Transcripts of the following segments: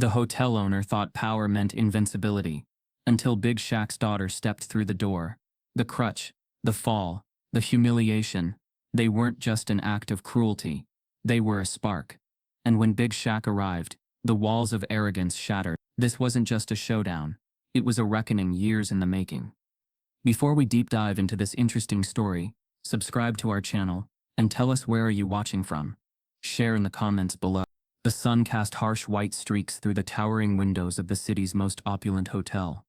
The hotel owner thought power meant invincibility, until Big Shaq's daughter stepped through the door. The crutch, the fall, the humiliation, they weren't just an act of cruelty, they were a spark. And when Big Shaq arrived, the walls of arrogance shattered. This wasn't just a showdown, it was a reckoning years in the making. Before we deep dive into this interesting story, subscribe to our channel, and tell us where are you watching from. Share in the comments below. The sun cast harsh white streaks through the towering windows of the city's most opulent hotel.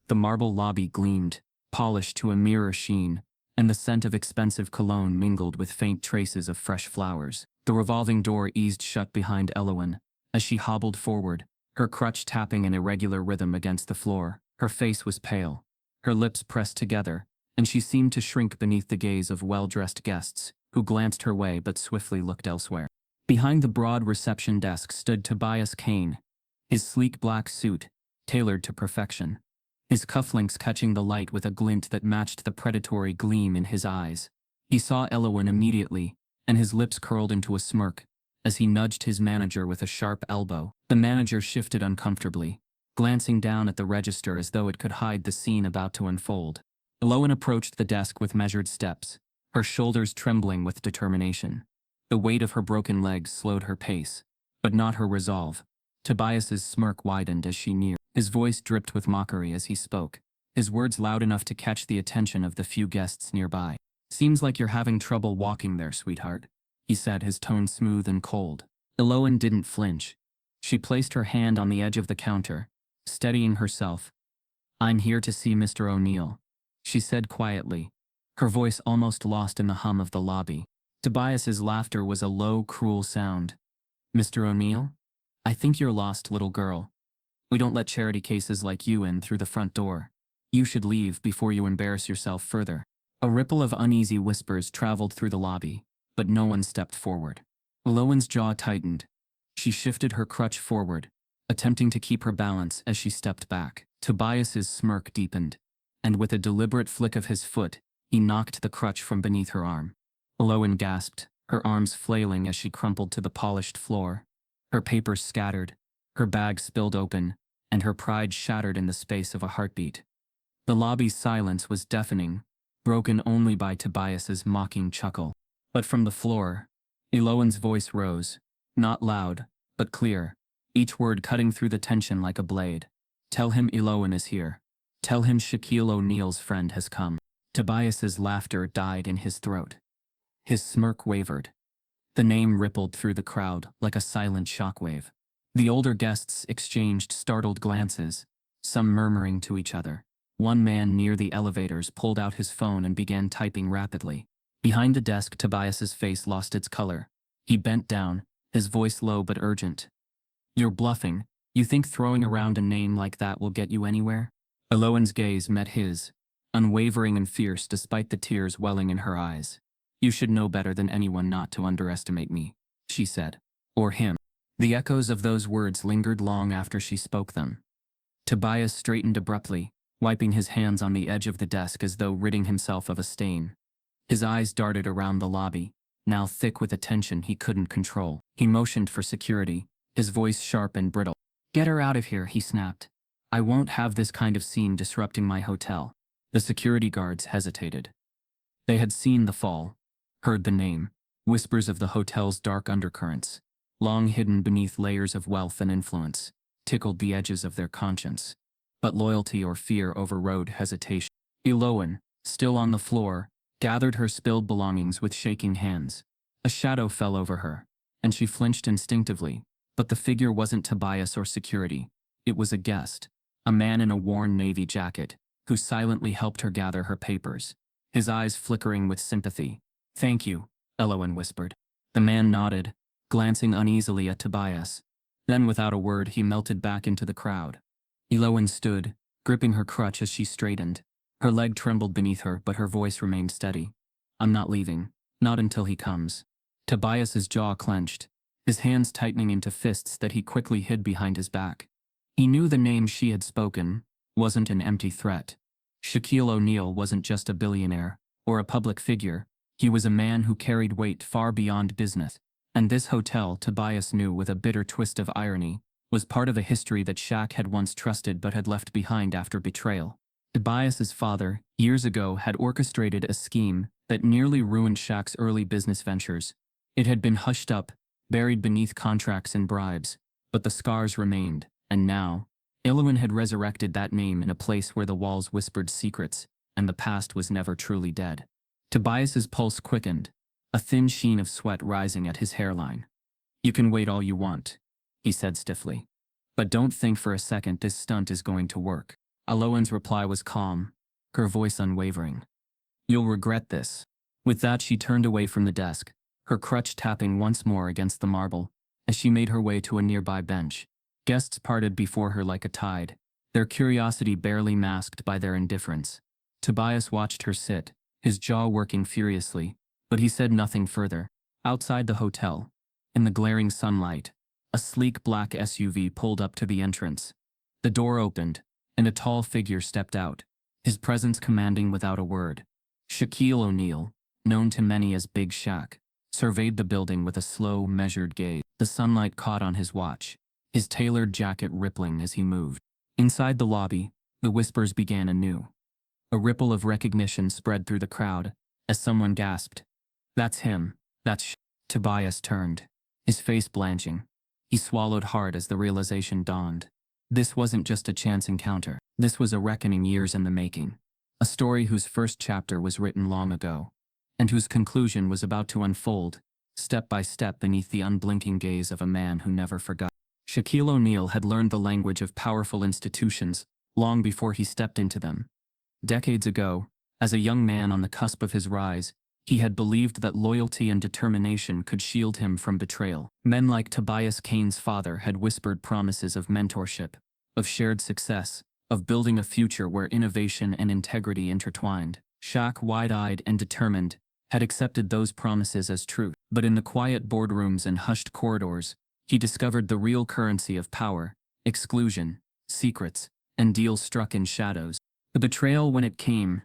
The marble lobby gleamed, polished to a mirror sheen, and the scent of expensive cologne mingled with faint traces of fresh flowers. The revolving door eased shut behind Elowen, as she hobbled forward, her crutch tapping an irregular rhythm against the floor. Her face was pale, her lips pressed together, and she seemed to shrink beneath the gaze of well-dressed guests, who glanced her way but swiftly looked elsewhere. Behind the broad reception desk stood Tobias Kane, his sleek black suit, tailored to perfection, his cufflinks catching the light with a glint that matched the predatory gleam in his eyes. He saw Elowen immediately, and his lips curled into a smirk, as he nudged his manager with a sharp elbow. The manager shifted uncomfortably, glancing down at the register as though it could hide the scene about to unfold. Elowen approached the desk with measured steps, her shoulders trembling with determination. The weight of her broken legs slowed her pace, but not her resolve. Tobias's smirk widened as she neared. His voice dripped with mockery as he spoke, his words loud enough to catch the attention of the few guests nearby. "Seems like you're having trouble walking there, sweetheart," he said, his tone smooth and cold. Elowen didn't flinch. She placed her hand on the edge of the counter, steadying herself. "I'm here to see Mr. O'Neill," she said quietly, her voice almost lost in the hum of the lobby. Tobias's laughter was a low, cruel sound. "Mr. O'Neill? I think you're lost, little girl. We don't let charity cases like you in through the front door. You should leave before you embarrass yourself further." A ripple of uneasy whispers traveled through the lobby, but no one stepped forward. Elowen's jaw tightened. She shifted her crutch forward, attempting to keep her balance as she stepped back. Tobias's smirk deepened, and with a deliberate flick of his foot, he knocked the crutch from beneath her arm. Elowen gasped, her arms flailing as she crumpled to the polished floor. Her papers scattered, her bag spilled open, and her pride shattered in the space of a heartbeat. The lobby's silence was deafening, broken only by Tobias's mocking chuckle. But from the floor, Elowen's voice rose, not loud, but clear, each word cutting through the tension like a blade. "Tell him Elowen is here. Tell him Shaquille O'Neal's friend has come." Tobias's laughter died in his throat. His smirk wavered. The name rippled through the crowd like a silent shockwave. The older guests exchanged startled glances, some murmuring to each other. One man near the elevators pulled out his phone and began typing rapidly. Behind the desk, Tobias's face lost its color. He bent down, his voice low but urgent. "You're bluffing. You think throwing around a name like that will get you anywhere?" Elowen's gaze met his, unwavering and fierce despite the tears welling in her eyes. "You should know better than anyone not to underestimate me," she said. "Or him." The echoes of those words lingered long after she spoke them. Tobias straightened abruptly, wiping his hands on the edge of the desk as though ridding himself of a stain. His eyes darted around the lobby, now thick with a tension he couldn't control. He motioned for security, his voice sharp and brittle. "Get her out of here," he snapped. "I won't have this kind of scene disrupting my hotel." The security guards hesitated. They had seen the fall, heard the name, whispers of the hotel's dark undercurrents, long hidden beneath layers of wealth and influence, tickled the edges of their conscience. But loyalty or fear overrode hesitation. Elowen, still on the floor, gathered her spilled belongings with shaking hands. A shadow fell over her, and she flinched instinctively, but the figure wasn't Tobias or security. It was a guest, a man in a worn navy jacket, who silently helped her gather her papers, his eyes flickering with sympathy. "Thank you," Elowen whispered. The man nodded, glancing uneasily at Tobias. Then without a word he melted back into the crowd. Elowen stood, gripping her crutch as she straightened. Her leg trembled beneath her, but her voice remained steady. "I'm not leaving. Not until he comes." Tobias's jaw clenched, his hands tightening into fists that he quickly hid behind his back. He knew the name she had spoken wasn't an empty threat. Shaquille O'Neal wasn't just a billionaire or a public figure. He was a man who carried weight far beyond business. And this hotel, Tobias knew with a bitter twist of irony, was part of a history that Shaq had once trusted but had left behind after betrayal. Tobias's father, years ago, had orchestrated a scheme that nearly ruined Shaq's early business ventures. It had been hushed up, buried beneath contracts and bribes, but the scars remained, and now, Elowen had resurrected that name in a place where the walls whispered secrets, and the past was never truly dead. Tobias's pulse quickened, a thin sheen of sweat rising at his hairline. "You can wait all you want," he said stiffly. "But don't think for a second this stunt is going to work." Elowen's reply was calm, her voice unwavering. "You'll regret this." With that, she turned away from the desk, her crutch tapping once more against the marble, as she made her way to a nearby bench. Guests parted before her like a tide, their curiosity barely masked by their indifference. Tobias watched her sit, his jaw working furiously, but he said nothing further. Outside the hotel, in the glaring sunlight, a sleek black SUV pulled up to the entrance. The door opened, and a tall figure stepped out, his presence commanding without a word. Shaquille O'Neal, known to many as Big Shaq, surveyed the building with a slow, measured gaze. The sunlight caught on his watch, his tailored jacket rippling as he moved. Inside the lobby, the whispers began anew. A ripple of recognition spread through the crowd, as someone gasped, "That's him, that's Shaq." Tobias turned, his face blanching. He swallowed hard as the realization dawned. This wasn't just a chance encounter. This was a reckoning years in the making. A story whose first chapter was written long ago, and whose conclusion was about to unfold, step by step beneath the unblinking gaze of a man who never forgot. Shaquille O'Neal had learned the language of powerful institutions long before he stepped into them. Decades ago, as a young man on the cusp of his rise, he had believed that loyalty and determination could shield him from betrayal. Men like Tobias Kane's father had whispered promises of mentorship, of shared success, of building a future where innovation and integrity intertwined. Shaq, wide-eyed and determined, had accepted those promises as truth. But in the quiet boardrooms and hushed corridors, he discovered the real currency of power: exclusion, secrets, and deals struck in shadows. The betrayal, when it came,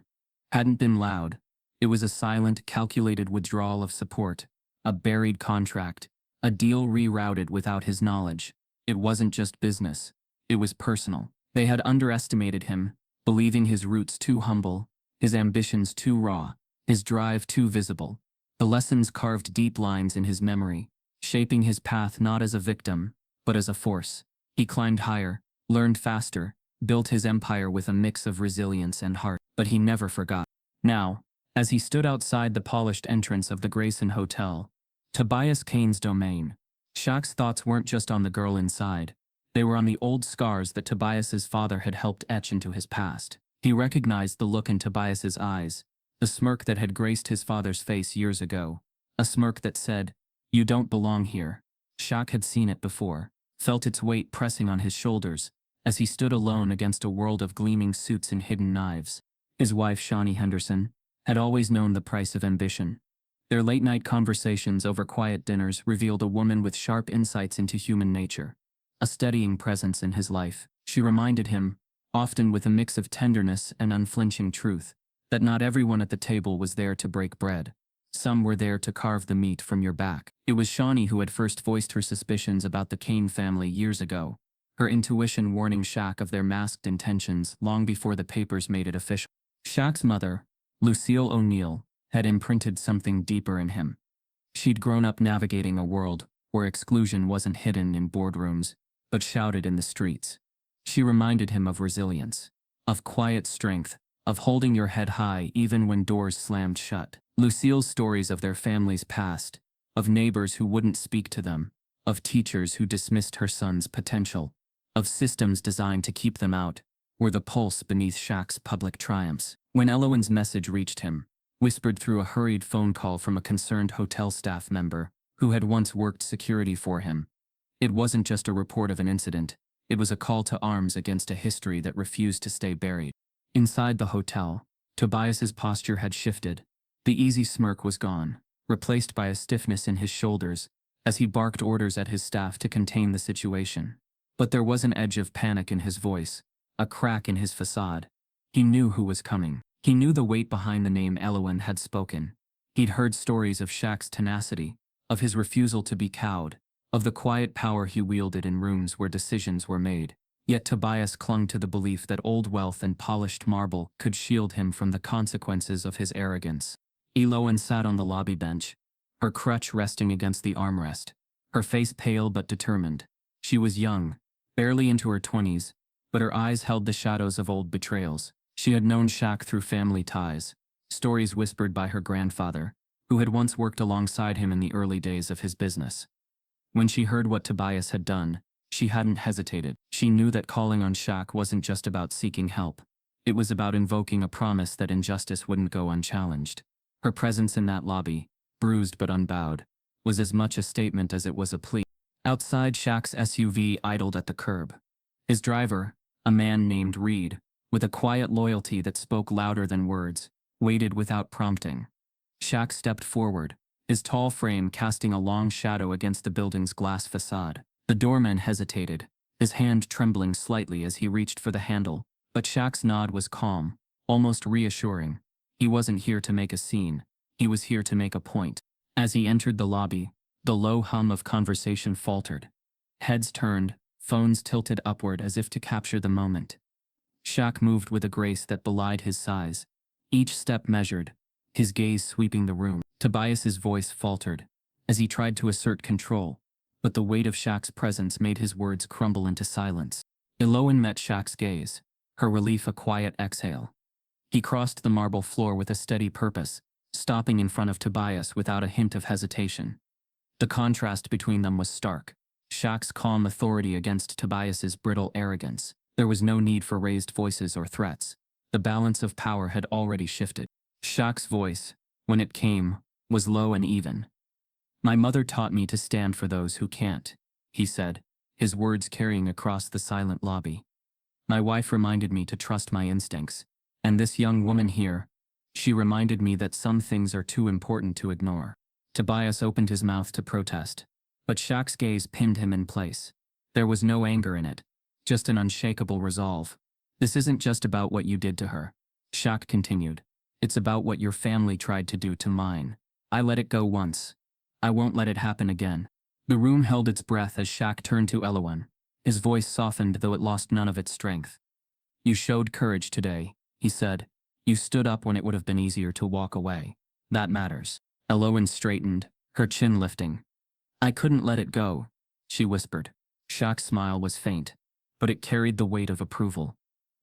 hadn't been loud. It was a silent, calculated withdrawal of support, a buried contract, a deal rerouted without his knowledge. It wasn't just business. It was personal. They had underestimated him, believing his roots too humble, his ambitions too raw, his drive too visible. The lessons carved deep lines in his memory, shaping his path not as a victim, but as a force. He climbed higher, learned faster, built his empire with a mix of resilience and heart. But he never forgot. Now, as he stood outside the polished entrance of the Grayson Hotel, Tobias Kane's domain, Shaq's thoughts weren't just on the girl inside. They were on the old scars that Tobias's father had helped etch into his past. He recognized the look in Tobias's eyes, the smirk that had graced his father's face years ago, a smirk that said, "You don't belong here." Shaq had seen it before, felt its weight pressing on his shoulders, as he stood alone against a world of gleaming suits and hidden knives. His wife, Shawnee Henderson, had always known the price of ambition. Their late-night conversations over quiet dinners revealed a woman with sharp insights into human nature, a steadying presence in his life. She reminded him, often with a mix of tenderness and unflinching truth, that not everyone at the table was there to break bread. Some were there to carve the meat from your back. It was Shawnee who had first voiced her suspicions about the Kane family years ago, her intuition warning Shaq of their masked intentions long before the papers made it official. Shaq's mother, Lucille O'Neal, had imprinted something deeper in him. She'd grown up navigating a world where exclusion wasn't hidden in boardrooms, but shouted in the streets. She reminded him of resilience, of quiet strength, of holding your head high even when doors slammed shut. Lucille's stories of their family's past, of neighbors who wouldn't speak to them, of teachers who dismissed her son's potential, of systems designed to keep them out, were the pulse beneath Shaq's public triumphs. When Elowen's message reached him, whispered through a hurried phone call from a concerned hotel staff member who had once worked security for him, it wasn't just a report of an incident, it was a call to arms against a history that refused to stay buried. Inside the hotel, Tobias's posture had shifted. The easy smirk was gone, replaced by a stiffness in his shoulders, as he barked orders at his staff to contain the situation. But there was an edge of panic in his voice, a crack in his facade. He knew who was coming. He knew the weight behind the name Elowen had spoken. He'd heard stories of Shaq's tenacity, of his refusal to be cowed, of the quiet power he wielded in rooms where decisions were made. Yet Tobias clung to the belief that old wealth and polished marble could shield him from the consequences of his arrogance. Eloan sat on the lobby bench, her crutch resting against the armrest, her face pale but determined. She was young, barely into her 20s, but her eyes held the shadows of old betrayals. She had known Shaq through family ties, stories whispered by her grandfather, who had once worked alongside him in the early days of his business. When she heard what Tobias had done, she hadn't hesitated. She knew that calling on Shaq wasn't just about seeking help. It was about invoking a promise that injustice wouldn't go unchallenged. Her presence in that lobby, bruised but unbowed, was as much a statement as it was a plea. Outside, Shaq's SUV idled at the curb. His driver, a man named Reed, with a quiet loyalty that spoke louder than words, waited without prompting. Shaq stepped forward, his tall frame casting a long shadow against the building's glass facade. The doorman hesitated, his hand trembling slightly as he reached for the handle, but Shaq's nod was calm, almost reassuring. He wasn't here to make a scene, he was here to make a point. As he entered the lobby, the low hum of conversation faltered. Heads turned, phones tilted upward as if to capture the moment. Shaq moved with a grace that belied his size, each step measured, his gaze sweeping the room. Tobias's voice faltered, as he tried to assert control, but the weight of Shaq's presence made his words crumble into silence. Eloan met Shaq's gaze, her relief a quiet exhale. He crossed the marble floor with a steady purpose, stopping in front of Tobias without a hint of hesitation. The contrast between them was stark. Shaq's calm authority against Tobias's brittle arrogance. There was no need for raised voices or threats. The balance of power had already shifted. Shaq's voice, when it came, was low and even. "My mother taught me to stand for those who can't," he said, his words carrying across the silent lobby. "My wife reminded me to trust my instincts, and this young woman here, she reminded me that some things are too important to ignore." Tobias opened his mouth to protest, but Shaq's gaze pinned him in place. There was no anger in it, just an unshakable resolve. "This isn't just about what you did to her," Shaq continued. "It's about what your family tried to do to mine. I let it go once. I won't let it happen again." The room held its breath as Shaq turned to Eloan. His voice softened, though it lost none of its strength. "You showed courage today," he said. "You stood up when it would have been easier to walk away. That matters." Eloan straightened, her chin lifting. "I couldn't let it go," she whispered. Shaq's smile was faint, but it carried the weight of approval.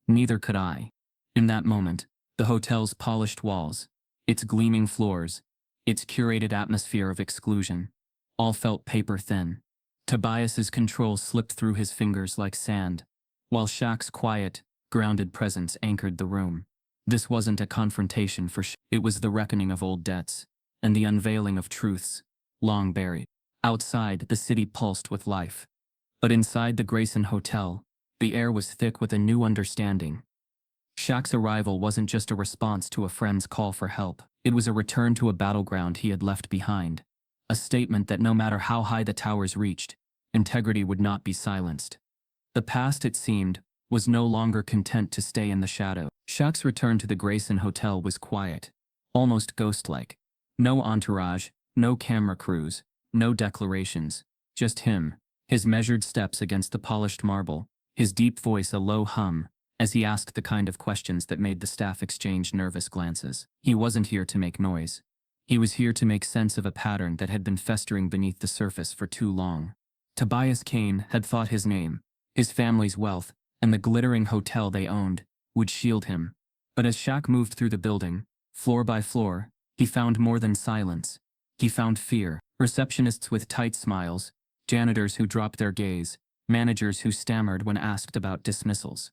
"Neither could I." In that moment, the hotel's polished walls, its gleaming floors, its curated atmosphere of exclusion, all felt paper thin. Tobias's control slipped through his fingers like sand, while Shaq's quiet, grounded presence anchored the room. This wasn't a confrontation for Shaq. It was the reckoning of old debts, and the unveiling of truths, long buried. Outside, the city pulsed with life. But inside the Grayson Hotel, the air was thick with a new understanding. Shaq's arrival wasn't just a response to a friend's call for help. It was a return to a battleground he had left behind. A statement that no matter how high the towers reached, integrity would not be silenced. The past, it seemed, was no longer content to stay in the shadow. Shaq's return to the Grayson Hotel was quiet, almost ghost-like. No entourage, no camera crews, no declarations, just him, his measured steps against the polished marble, his deep voice a low hum, as he asked the kind of questions that made the staff exchange nervous glances. He wasn't here to make noise. He was here to make sense of a pattern that had been festering beneath the surface for too long. Tobias Kane had thought his name, his family's wealth, and the glittering hotel they owned, would shield him. But as Shaq moved through the building, floor by floor, he found more than silence. He found fear. Receptionists with tight smiles, janitors who dropped their gaze, managers who stammered when asked about dismissals.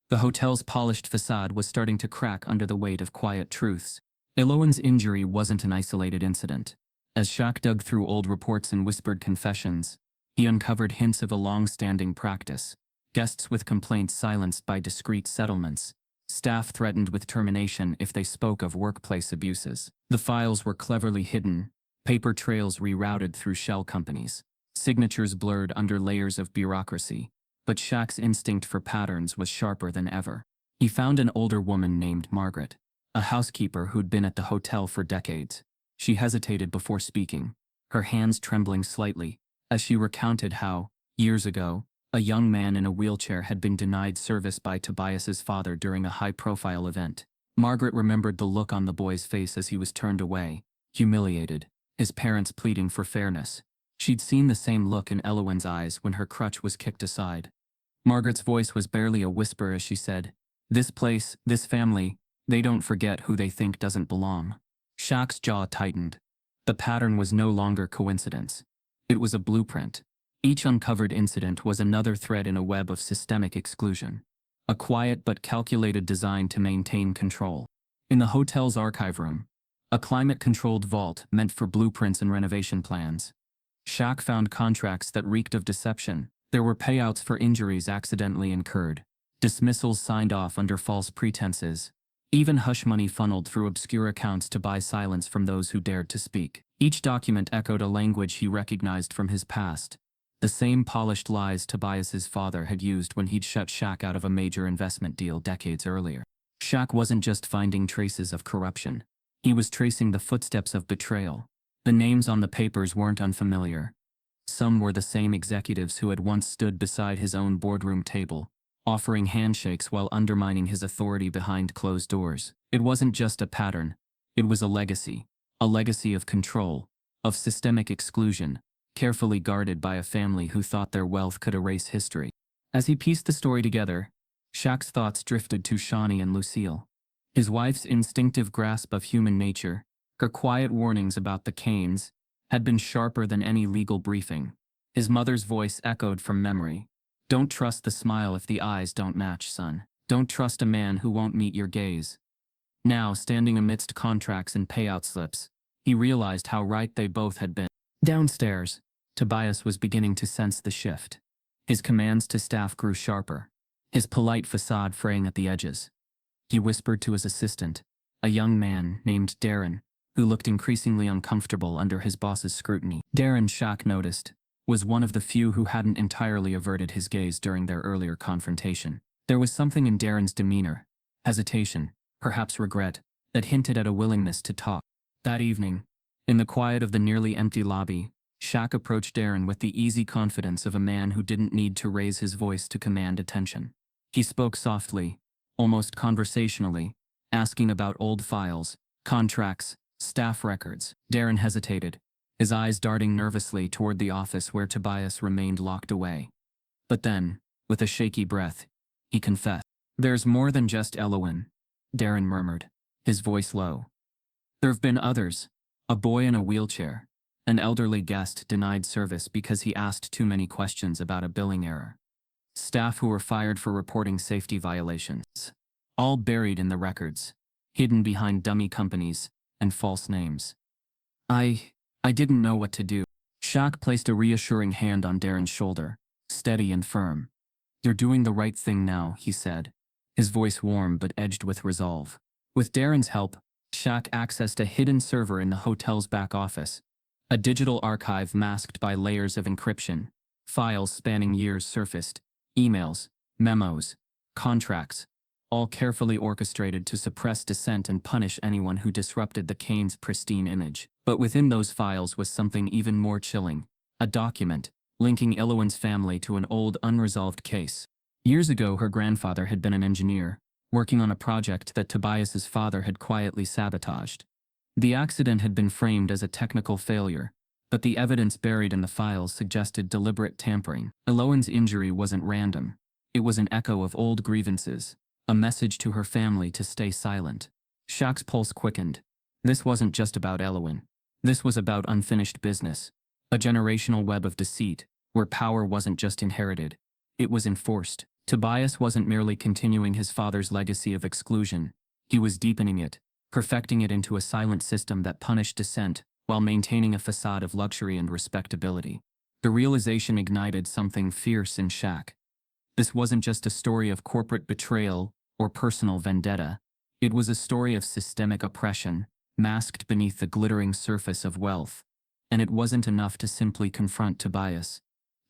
The hotel's polished facade was starting to crack under the weight of quiet truths. Eloan's injury wasn't an isolated incident. As Shaq dug through old reports and whispered confessions, he uncovered hints of a long-standing practice. Guests with complaints silenced by discreet settlements. Staff threatened with termination if they spoke of workplace abuses. The files were cleverly hidden, paper trails rerouted through shell companies, signatures blurred under layers of bureaucracy. But Shaq's instinct for patterns was sharper than ever. He found an older woman named Margaret, a housekeeper who'd been at the hotel for decades. She hesitated before speaking, her hands trembling slightly, as she recounted how, years ago, a young man in a wheelchair had been denied service by Tobias's father during a high-profile event. Margaret remembered the look on the boy's face as he was turned away, humiliated, his parents pleading for fairness. She'd seen the same look in Elowen's eyes when her crutch was kicked aside. Margaret's voice was barely a whisper as she said, "This place, this family, they don't forget who they think doesn't belong." Shaq's jaw tightened. The pattern was no longer coincidence. It was a blueprint. Each uncovered incident was another thread in a web of systemic exclusion. A quiet but calculated design to maintain control. In the hotel's archive room, a climate-controlled vault meant for blueprints and renovation plans, Shaq found contracts that reeked of deception. There were payouts for injuries accidentally incurred, dismissals signed off under false pretenses, even hush money funneled through obscure accounts to buy silence from those who dared to speak. Each document echoed a language he recognized from his past, the same polished lies Tobias's father had used when he'd shut Shaq out of a major investment deal decades earlier. Shaq wasn't just finding traces of corruption. He was tracing the footsteps of betrayal. The names on the papers weren't unfamiliar. Some were the same executives who had once stood beside his own boardroom table, offering handshakes while undermining his authority behind closed doors. It wasn't just a pattern. It was a legacy of control, of systemic exclusion, carefully guarded by a family who thought their wealth could erase history. As he pieced the story together, Shaq's thoughts drifted to Shawnee and Lucille. His wife's instinctive grasp of human nature, her quiet warnings about the Canes, had been sharper than any legal briefing. His mother's voice echoed from memory. "Don't trust the smile if the eyes don't match, son. Don't trust a man who won't meet your gaze." Now, standing amidst contracts and payout slips, he realized how right they both had been. Downstairs, Tobias was beginning to sense the shift. His commands to staff grew sharper, his polite facade fraying at the edges. He whispered to his assistant, a young man named Darren, who looked increasingly uncomfortable under his boss's scrutiny. Darren, Shaq noticed, was one of the few who hadn't entirely averted his gaze during their earlier confrontation. There was something in Darren's demeanor, hesitation, perhaps regret, that hinted at a willingness to talk. That evening, in the quiet of the nearly empty lobby, Shaq approached Darren with the easy confidence of a man who didn't need to raise his voice to command attention. He spoke softly, almost conversationally, asking about old files, contracts, staff records. Darren hesitated, his eyes darting nervously toward the office where Tobias remained locked away. But then, with a shaky breath, he confessed. "There's more than just Elowen," Darren murmured, his voice low. "There've been others. A boy in a wheelchair. An elderly guest denied service because he asked too many questions about a billing error. Staff who were fired for reporting safety violations. All buried in the records, hidden behind dummy companies and false names. I didn't know what to do." Shaq placed a reassuring hand on Darren's shoulder, steady and firm. "You're doing the right thing now," he said, his voice warm but edged with resolve. With Darren's help, Shaq accessed a hidden server in the hotel's back office, a digital archive masked by layers of encryption. Files spanning years surfaced, emails, memos, contracts, all carefully orchestrated to suppress dissent and punish anyone who disrupted the Canes' pristine image. But within those files was something even more chilling, a document linking Elowen's family to an old unresolved case. Years ago, her grandfather had been an engineer, working on a project that Tobias's father had quietly sabotaged. The accident had been framed as a technical failure, but the evidence buried in the files suggested deliberate tampering. Elowen's injury wasn't random. It was an echo of old grievances, a message to her family to stay silent. Shaq's pulse quickened. This wasn't just about Elowen. This was about unfinished business, a generational web of deceit, where power wasn't just inherited, it was enforced. Tobias wasn't merely continuing his father's legacy of exclusion, he was deepening it, perfecting it into a silent system that punished dissent while maintaining a facade of luxury and respectability. The realization ignited something fierce in Shaq. This wasn't just a story of corporate betrayal or personal vendetta. It was a story of systemic oppression, masked beneath the glittering surface of wealth. And it wasn't enough to simply confront Tobias.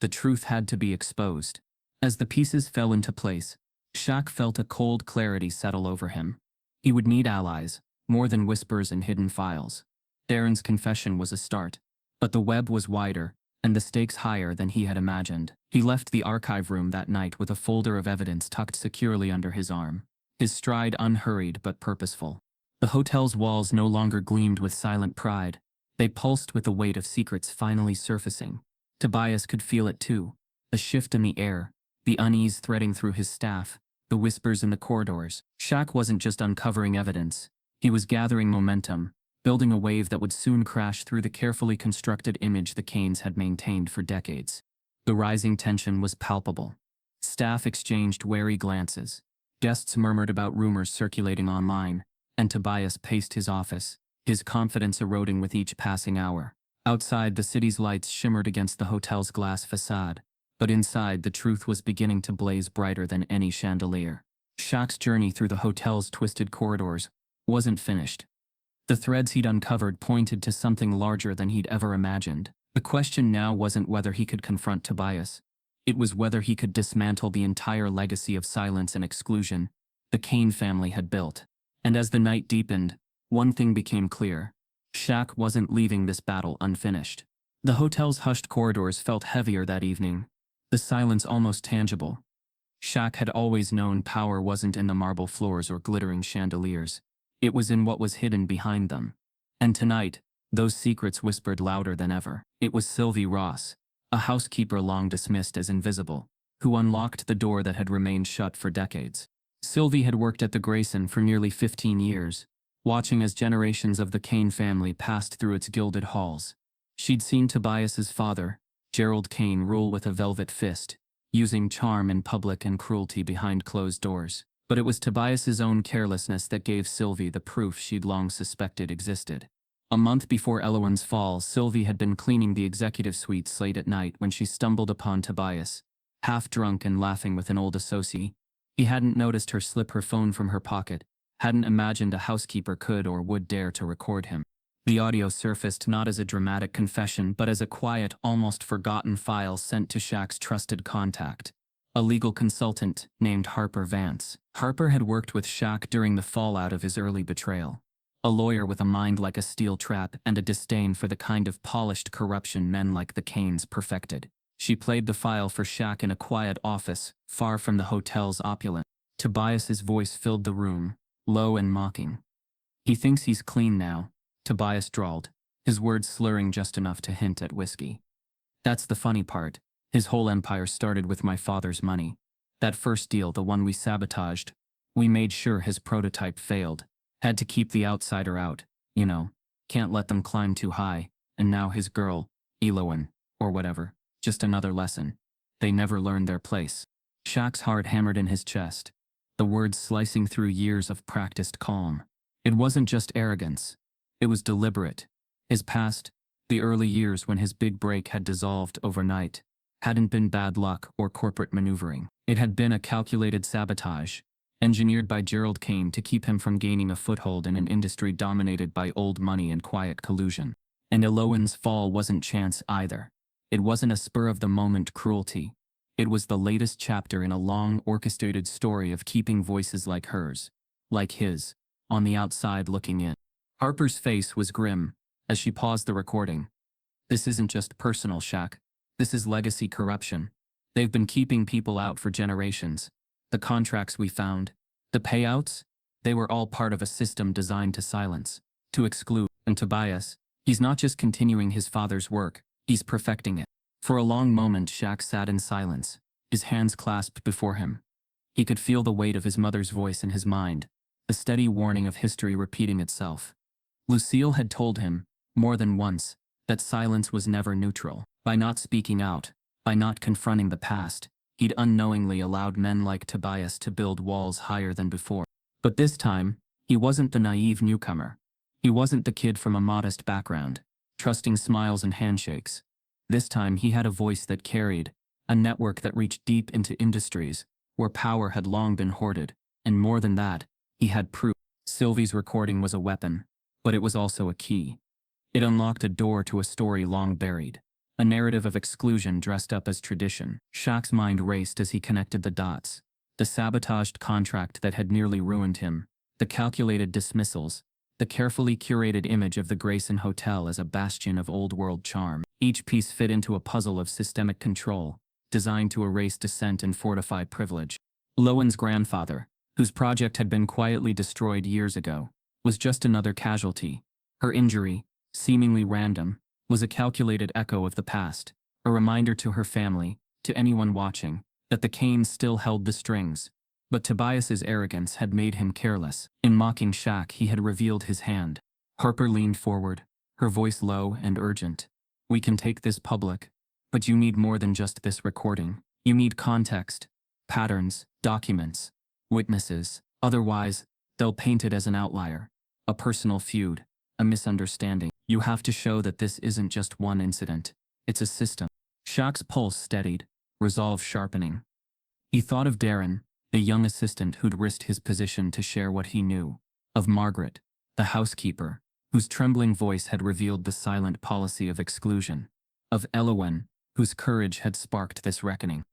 The truth had to be exposed. As the pieces fell into place, Shaq felt a cold clarity settle over him. He would need allies, more than whispers and hidden files. Darren's confession was a start, but the web was wider, and the stakes higher than he had imagined. He left the archive room that night with a folder of evidence tucked securely under his arm, his stride unhurried but purposeful. The hotel's walls no longer gleamed with silent pride. They pulsed with the weight of secrets finally surfacing. Tobias could feel it too, the shift in the air, the unease threading through his staff, the whispers in the corridors. Shaq wasn't just uncovering evidence. He was gathering momentum, building a wave that would soon crash through the carefully constructed image the Canes had maintained for decades. The rising tension was palpable. Staff exchanged wary glances. Guests murmured about rumors circulating online, and Tobias paced his office, his confidence eroding with each passing hour. Outside, the city's lights shimmered against the hotel's glass facade, but inside, the truth was beginning to blaze brighter than any chandelier. Shaq's journey through the hotel's twisted corridors wasn't finished. The threads he'd uncovered pointed to something larger than he'd ever imagined. The question now wasn't whether he could confront Tobias. It was whether he could dismantle the entire legacy of silence and exclusion the Cane family had built. And as the night deepened, one thing became clear. Shaq wasn't leaving this battle unfinished. The hotel's hushed corridors felt heavier that evening, the silence almost tangible. Shaq had always known power wasn't in the marble floors or glittering chandeliers. It was in what was hidden behind them. And tonight, those secrets whispered louder than ever. It was Sylvie Ross, a housekeeper long dismissed as invisible, who unlocked the door that had remained shut for decades. Sylvie had worked at the Grayson for nearly 15 years, watching as generations of the Cane family passed through its gilded halls. She'd seen Tobias's father, Gerald Cane, rule with a velvet fist, using charm in public and cruelty behind closed doors. But it was Tobias's own carelessness that gave Sylvie the proof she'd long suspected existed. A month before Eloan's fall, Sylvie had been cleaning the executive suite late at night when she stumbled upon Tobias, half drunk and laughing with an old associate. He hadn't noticed her slip her phone from her pocket, hadn't imagined a housekeeper could or would dare to record him. The audio surfaced not as a dramatic confession but as a quiet, almost forgotten file sent to Shaq's trusted contact, a legal consultant named Harper Vance. Harper had worked with Shaq during the fallout of his early betrayal. A lawyer with a mind like a steel trap and a disdain for the kind of polished corruption men like the Canes perfected. She played the file for Shaq in a quiet office, far from the hotel's opulence. Tobias's voice filled the room, low and mocking. "He thinks he's clean now," Tobias drawled, his words slurring just enough to hint at whiskey. "That's the funny part. His whole empire started with my father's money. That first deal, the one we sabotaged, we made sure his prototype failed. Had to keep the outsider out, you know. Can't let them climb too high. And now his girl, Eloan, or whatever, just another lesson. They never learned their place." Shaq's heart hammered in his chest, the words slicing through years of practiced calm. It wasn't just arrogance. It was deliberate. His past, the early years when his big break had dissolved overnight, hadn't been bad luck or corporate maneuvering. It had been a calculated sabotage, engineered by Gerald Cane to keep him from gaining a foothold in an industry dominated by old money and quiet collusion. And Eloan's fall wasn't chance either. It wasn't a spur-of-the-moment cruelty. It was the latest chapter in a long, orchestrated story of keeping voices like hers, like his, on the outside looking in. Harper's face was grim as she paused the recording. "This isn't just personal, Shaq. This is legacy corruption. They've been keeping people out for generations. The contracts we found, the payouts, they were all part of a system designed to silence, to exclude. And Tobias, he's not just continuing his father's work, he's perfecting it." For a long moment Shaq sat in silence, his hands clasped before him. He could feel the weight of his mother's voice in his mind, the steady warning of history repeating itself. Lucille had told him, more than once, that silence was never neutral. By not speaking out, by not confronting the past, he'd unknowingly allowed men like Tobias to build walls higher than before. But this time, he wasn't the naive newcomer. He wasn't the kid from a modest background, trusting smiles and handshakes. This time he had a voice that carried, a network that reached deep into industries where power had long been hoarded, and more than that, he had proof. Sylvie's recording was a weapon, but it was also a key. It unlocked a door to a story long buried, a narrative of exclusion dressed up as tradition. Shaq's mind raced as he connected the dots. The sabotaged contract that had nearly ruined him, the calculated dismissals, the carefully curated image of the Grayson Hotel as a bastion of old-world charm. Each piece fit into a puzzle of systemic control, designed to erase dissent and fortify privilege. Lowen's grandfather, whose project had been quietly destroyed years ago, was just another casualty. Her injury, seemingly random, was a calculated echo of the past, a reminder to her family, to anyone watching, that the Canes still held the strings. But Tobias's arrogance had made him careless. In mocking Shaq, he had revealed his hand. Harper leaned forward, her voice low and urgent. "We can take this public, but you need more than just this recording. You need context, patterns, documents, witnesses. Otherwise, they'll paint it as an outlier, a personal feud, a misunderstanding. You have to show that this isn't just one incident. It's a system." Shaq's pulse steadied, resolve sharpening. He thought of Darren, the young assistant who'd risked his position to share what he knew. Of Margaret, the housekeeper, whose trembling voice had revealed the silent policy of exclusion. Of Elowen, whose courage had sparked this reckoning.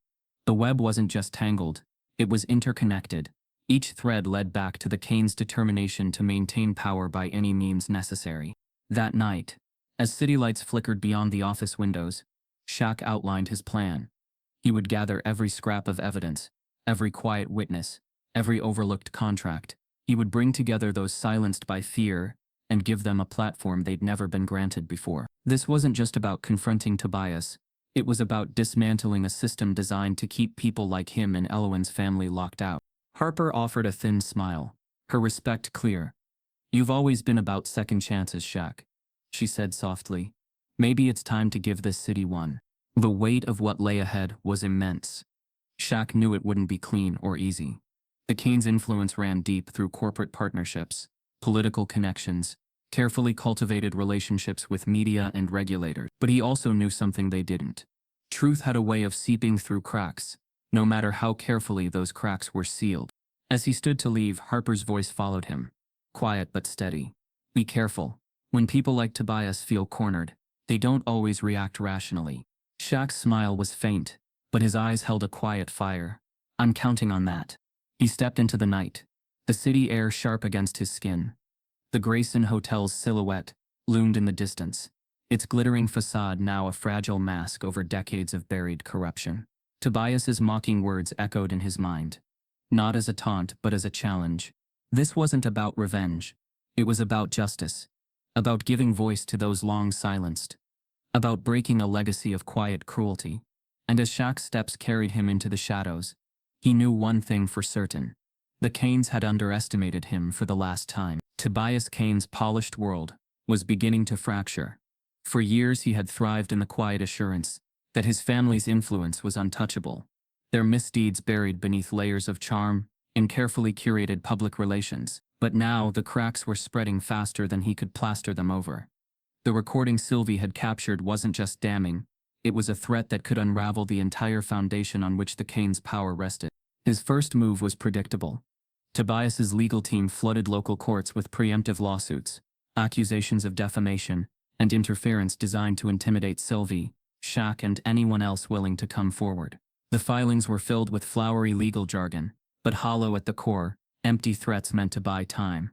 The web wasn't just tangled, it was interconnected. Each thread led back to the Canes' determination to maintain power by any means necessary. That night, as city lights flickered beyond the office windows, Shaq outlined his plan. He would gather every scrap of evidence, every quiet witness, every overlooked contract. He would bring together those silenced by fear and give them a platform they'd never been granted before. This wasn't just about confronting Tobias, it was about dismantling a system designed to keep people like him and Elowen's family locked out. Harper offered a thin smile, her respect clear. "You've always been about second chances, Shaq," she said softly. "Maybe it's time to give this city one." The weight of what lay ahead was immense. Shaq knew it wouldn't be clean or easy. The Canes' influence ran deep through corporate partnerships, political connections, carefully cultivated relationships with media and regulators. But he also knew something they didn't. Truth had a way of seeping through cracks, no matter how carefully those cracks were sealed. As he stood to leave, Harper's voice followed him, quiet but steady. "Be careful. When people like Tobias feel cornered, they don't always react rationally." Shaq's smile was faint, but his eyes held a quiet fire. "I'm counting on that." He stepped into the night, the city air sharp against his skin. The Grayson Hotel's silhouette loomed in the distance, its glittering facade now a fragile mask over decades of buried corruption. Tobias's mocking words echoed in his mind, not as a taunt but as a challenge. This wasn't about revenge. It was about justice, about giving voice to those long silenced, about breaking a legacy of quiet cruelty. And as Shaq's steps carried him into the shadows, he knew one thing for certain. The Canes had underestimated him for the last time. Tobias Cain's polished world was beginning to fracture. For years he had thrived in the quiet assurance that his family's influence was untouchable, their misdeeds buried beneath layers of charm in carefully curated public relations. But now the cracks were spreading faster than he could plaster them over. The recording Sylvie had captured wasn't just damning, it was a threat that could unravel the entire foundation on which the Canes' power rested. His first move was predictable. Tobias's legal team flooded local courts with preemptive lawsuits, accusations of defamation, and interference designed to intimidate Sylvie, Shaq, and anyone else willing to come forward. The filings were filled with flowery legal jargon, but hollow at the core, empty threats meant to buy time.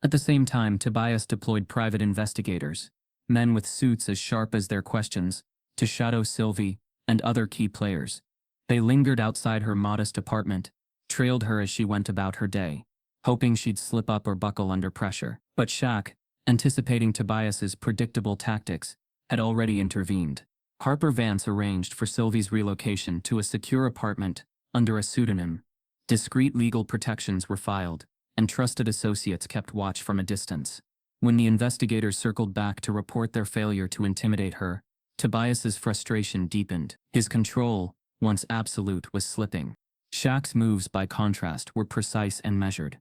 At the same time, Tobias deployed private investigators, men with suits as sharp as their questions, to shadow Sylvie and other key players. They lingered outside her modest apartment, trailed her as she went about her day, hoping she'd slip up or buckle under pressure. But Shaq, anticipating Tobias's predictable tactics, had already intervened. Harper Vance arranged for Sylvie's relocation to a secure apartment under a pseudonym. Discreet legal protections were filed, and trusted associates kept watch from a distance. When the investigators circled back to report their failure to intimidate her, Tobias's frustration deepened. His control, once absolute, was slipping. Shaq's moves, by contrast, were precise and measured.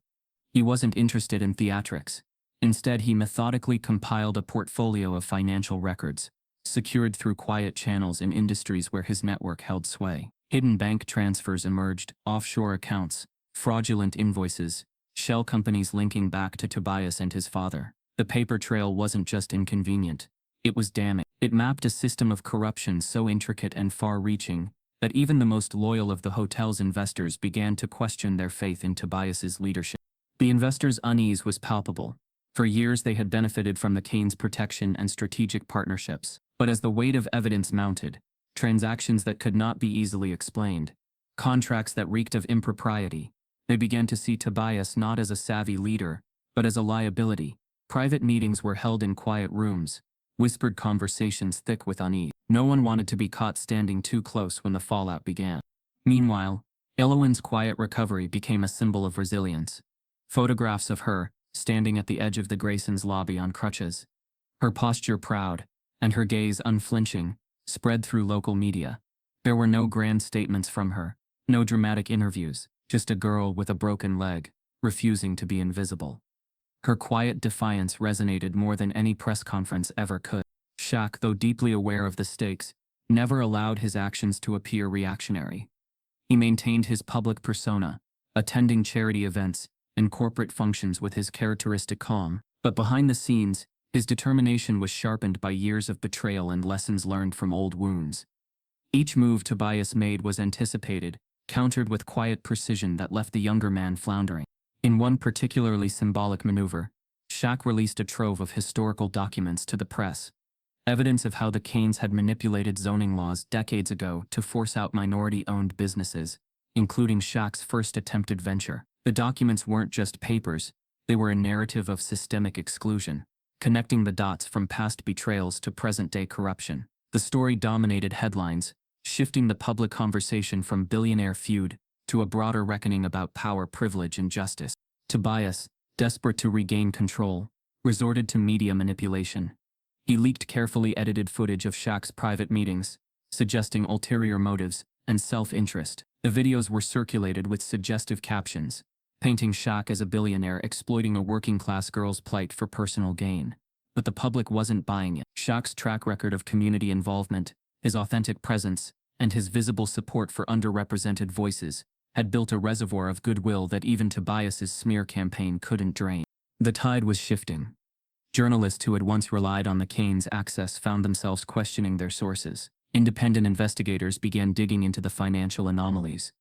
He wasn't interested in theatrics. Instead, he methodically compiled a portfolio of financial records, secured through quiet channels in industries where his network held sway. Hidden bank transfers emerged, offshore accounts, fraudulent invoices, shell companies linking back to Tobias and his father. The paper trail wasn't just inconvenient, it was damning. It mapped a system of corruption so intricate and far-reaching that even the most loyal of the hotel's investors began to question their faith in Tobias's leadership. The investors' unease was palpable. For years they had benefited from the Canes' protection and strategic partnerships. But as the weight of evidence mounted, transactions that could not be easily explained, contracts that reeked of impropriety, they began to see Tobias not as a savvy leader, but as a liability. Private meetings were held in quiet rooms, whispered conversations thick with unease. No one wanted to be caught standing too close when the fallout began. Meanwhile, Elowen's quiet recovery became a symbol of resilience. Photographs of her, standing at the edge of the Graysons' lobby on crutches, her posture proud, and her gaze unflinching, spread through local media. There were no grand statements from her, no dramatic interviews, just a girl with a broken leg, refusing to be invisible. Her quiet defiance resonated more than any press conference ever could. Shaq, though deeply aware of the stakes, never allowed his actions to appear reactionary. He maintained his public persona, attending charity events and corporate functions with his characteristic calm, but behind the scenes, his determination was sharpened by years of betrayal and lessons learned from old wounds. Each move Tobias made was anticipated, countered with quiet precision that left the younger man floundering. In one particularly symbolic maneuver, Shaq released a trove of historical documents to the press, evidence of how the Canes had manipulated zoning laws decades ago to force out minority-owned businesses, including Shaq's first attempted venture. The documents weren't just papers, they were a narrative of systemic exclusion, connecting the dots from past betrayals to present-day corruption. The story dominated headlines, shifting the public conversation from billionaire feud to a broader reckoning about power, privilege, and justice. Tobias, desperate to regain control, resorted to media manipulation. He leaked carefully edited footage of Shaq's private meetings, suggesting ulterior motives and self-interest. The videos were circulated with suggestive captions, painting Shaq as a billionaire exploiting a working-class girl's plight for personal gain. But the public wasn't buying it. Shaq's track record of community involvement, his authentic presence, and his visible support for underrepresented voices had built a reservoir of goodwill that even Tobias's smear campaign couldn't drain. The tide was shifting. Journalists who had once relied on the Canes' access found themselves questioning their sources. Independent investigators began digging into the financial anomalies,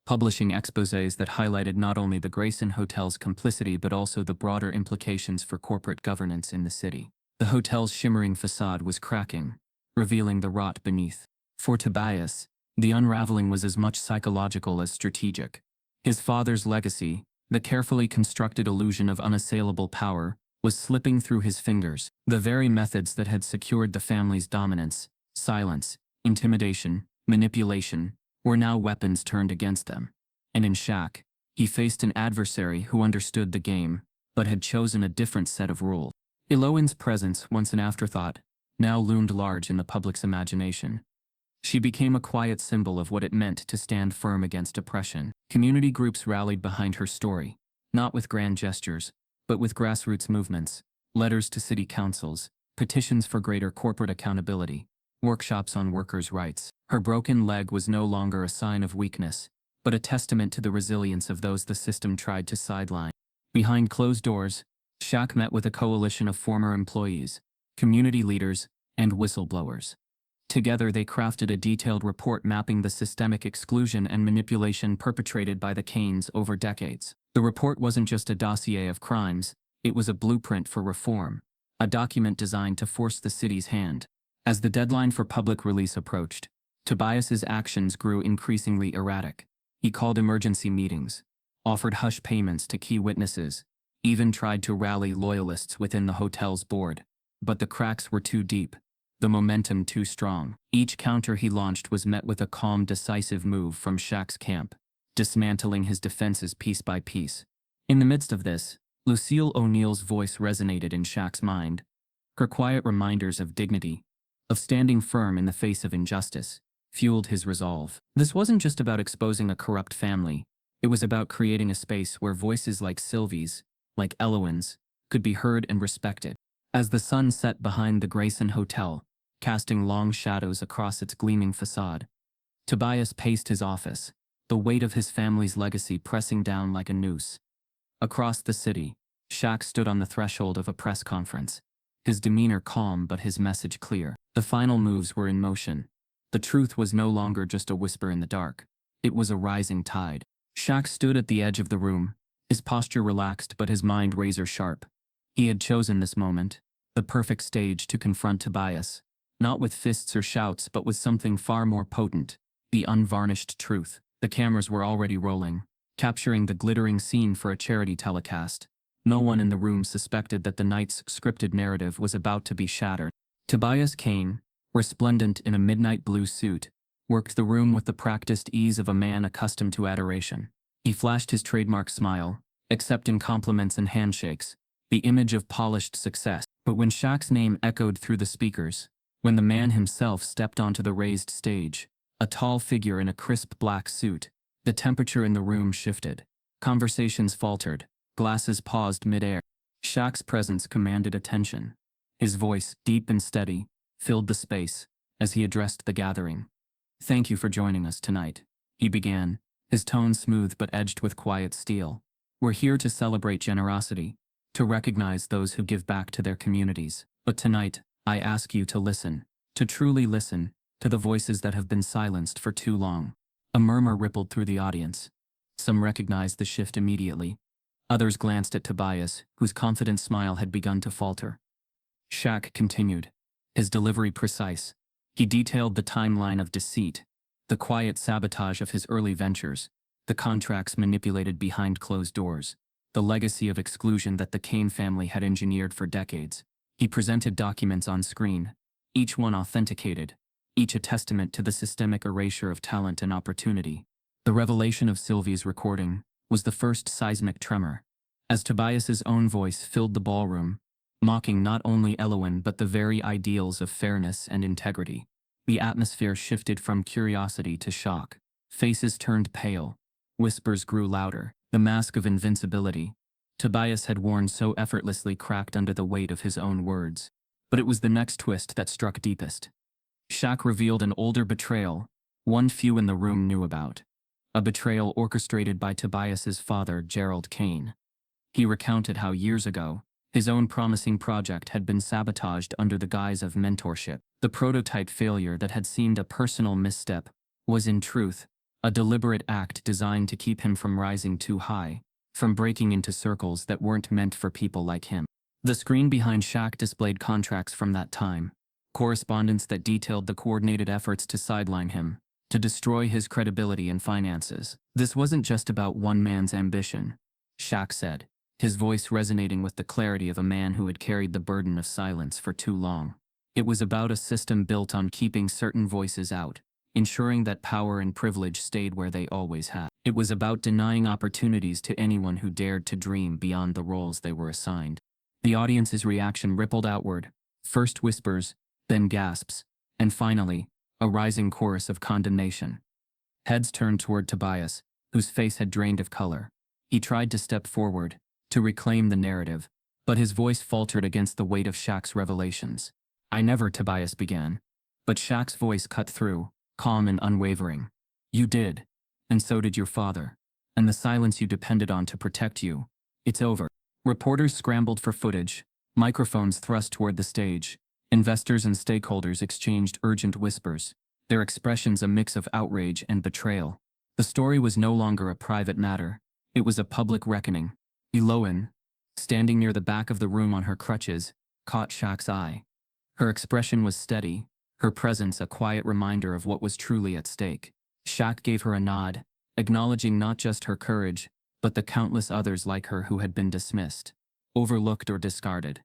publishing exposés that highlighted not only the Grayson Hotel's complicity but also the broader implications for corporate governance in the city. The hotel's shimmering facade was cracking, revealing the rot beneath. For Tobias, the unraveling was as much psychological as strategic. His father's legacy, the carefully constructed illusion of unassailable power, was slipping through his fingers. The very methods that had secured the family's dominance, silence, intimidation, manipulation, were now weapons turned against them. And in Shaq, he faced an adversary who understood the game, but had chosen a different set of rules. Elowen's presence, once an afterthought, now loomed large in the public's imagination. She became a quiet symbol of what it meant to stand firm against oppression. Community groups rallied behind her story, not with grand gestures, but with grassroots movements, letters to city councils, petitions for greater corporate accountability, workshops on workers' rights. Her broken leg was no longer a sign of weakness, but a testament to the resilience of those the system tried to sideline. Behind closed doors, Shaq met with a coalition of former employees, community leaders, and whistleblowers. Together they crafted a detailed report mapping the systemic exclusion and manipulation perpetrated by the Canes over decades. The report wasn't just a dossier of crimes, it was a blueprint for reform, a document designed to force the city's hand. As the deadline for public release approached, Tobias's actions grew increasingly erratic. He called emergency meetings, offered hush payments to key witnesses, even tried to rally loyalists within the hotel's board. But the cracks were too deep, the momentum too strong. Each counter he launched was met with a calm, decisive move from Shaq's camp, dismantling his defenses piece by piece. In the midst of this, Lucille O'Neill's voice resonated in Shaq's mind. Her quiet reminders of dignity, of standing firm in the face of injustice, fueled his resolve. This wasn't just about exposing a corrupt family, it was about creating a space where voices like Sylvie's, like Elowen's, could be heard and respected. As the sun set behind the Grayson Hotel, casting long shadows across its gleaming facade, Tobias paced his office, the weight of his family's legacy pressing down like a noose. Across the city, Shaq stood on the threshold of a press conference, his demeanor calm but his message clear. The final moves were in motion. The truth was no longer just a whisper in the dark. It was a rising tide. Shaq stood at the edge of the room, his posture relaxed but his mind razor-sharp. He had chosen this moment, the perfect stage to confront Tobias, not with fists or shouts but with something far more potent, the unvarnished truth. The cameras were already rolling, capturing the glittering scene for a charity telecast. No one in the room suspected that the night's scripted narrative was about to be shattered. Tobias Kane, resplendent in a midnight blue suit, worked the room with the practiced ease of a man accustomed to adoration. He flashed his trademark smile, accepting compliments and handshakes, the image of polished success. But when Shaq's name echoed through the speakers, when the man himself stepped onto the raised stage, a tall figure in a crisp black suit, the temperature in the room shifted. Conversations faltered, glasses paused mid-air. Shaq's presence commanded attention. His voice, deep and steady, filled the space as he addressed the gathering. "Thank you for joining us tonight," he began, his tone smooth but edged with quiet steel. "We're here to celebrate generosity, to recognize those who give back to their communities. But tonight, I ask you to listen, to truly listen, to the voices that have been silenced for too long." A murmur rippled through the audience. Some recognized the shift immediately. Others glanced at Tobias, whose confident smile had begun to falter. Shaq continued, his delivery precise. He detailed the timeline of deceit, the quiet sabotage of his early ventures, the contracts manipulated behind closed doors, the legacy of exclusion that the Kane family had engineered for decades. He presented documents on screen, each one authenticated, each a testament to the systemic erasure of talent and opportunity. The revelation of Sylvie's recording was the first seismic tremor, as Tobias's own voice filled the ballroom, mocking not only Elowen but the very ideals of fairness and integrity. The atmosphere shifted from curiosity to shock. Faces turned pale. Whispers grew louder. The mask of invincibility Tobias had worn so effortlessly cracked under the weight of his own words. But it was the next twist that struck deepest. Shaq revealed an older betrayal, one few in the room knew about. A betrayal orchestrated by Tobias's father, Gerald Kane. He recounted how years ago, his own promising project had been sabotaged under the guise of mentorship. The prototype failure that had seemed a personal misstep was in truth a deliberate act designed to keep him from rising too high, from breaking into circles that weren't meant for people like him. The screen behind Shaq displayed contracts from that time, correspondence that detailed the coordinated efforts to sideline him, to destroy his credibility and finances. This wasn't just about one man's ambition, Shaq said, his voice resonating with the clarity of a man who had carried the burden of silence for too long. It was about a system built on keeping certain voices out, ensuring that power and privilege stayed where they always had. It was about denying opportunities to anyone who dared to dream beyond the roles they were assigned. The audience's reaction rippled outward, first whispers, then gasps, and finally, a rising chorus of condemnation. Heads turned toward Tobias, whose face had drained of color. He tried to step forward, to reclaim the narrative, but his voice faltered against the weight of Shaq's revelations. "I never," Tobias began. But Shaq's voice cut through, calm and unwavering. "You did. And so did your father. And the silence you depended on to protect you. It's over." Reporters scrambled for footage, microphones thrust toward the stage. Investors and stakeholders exchanged urgent whispers, their expressions a mix of outrage and betrayal. The story was no longer a private matter. It was a public reckoning. Elowen, standing near the back of the room on her crutches, caught Shaq's eye. Her expression was steady, her presence a quiet reminder of what was truly at stake. Shaq gave her a nod, acknowledging not just her courage, but the countless others like her who had been dismissed, overlooked or discarded.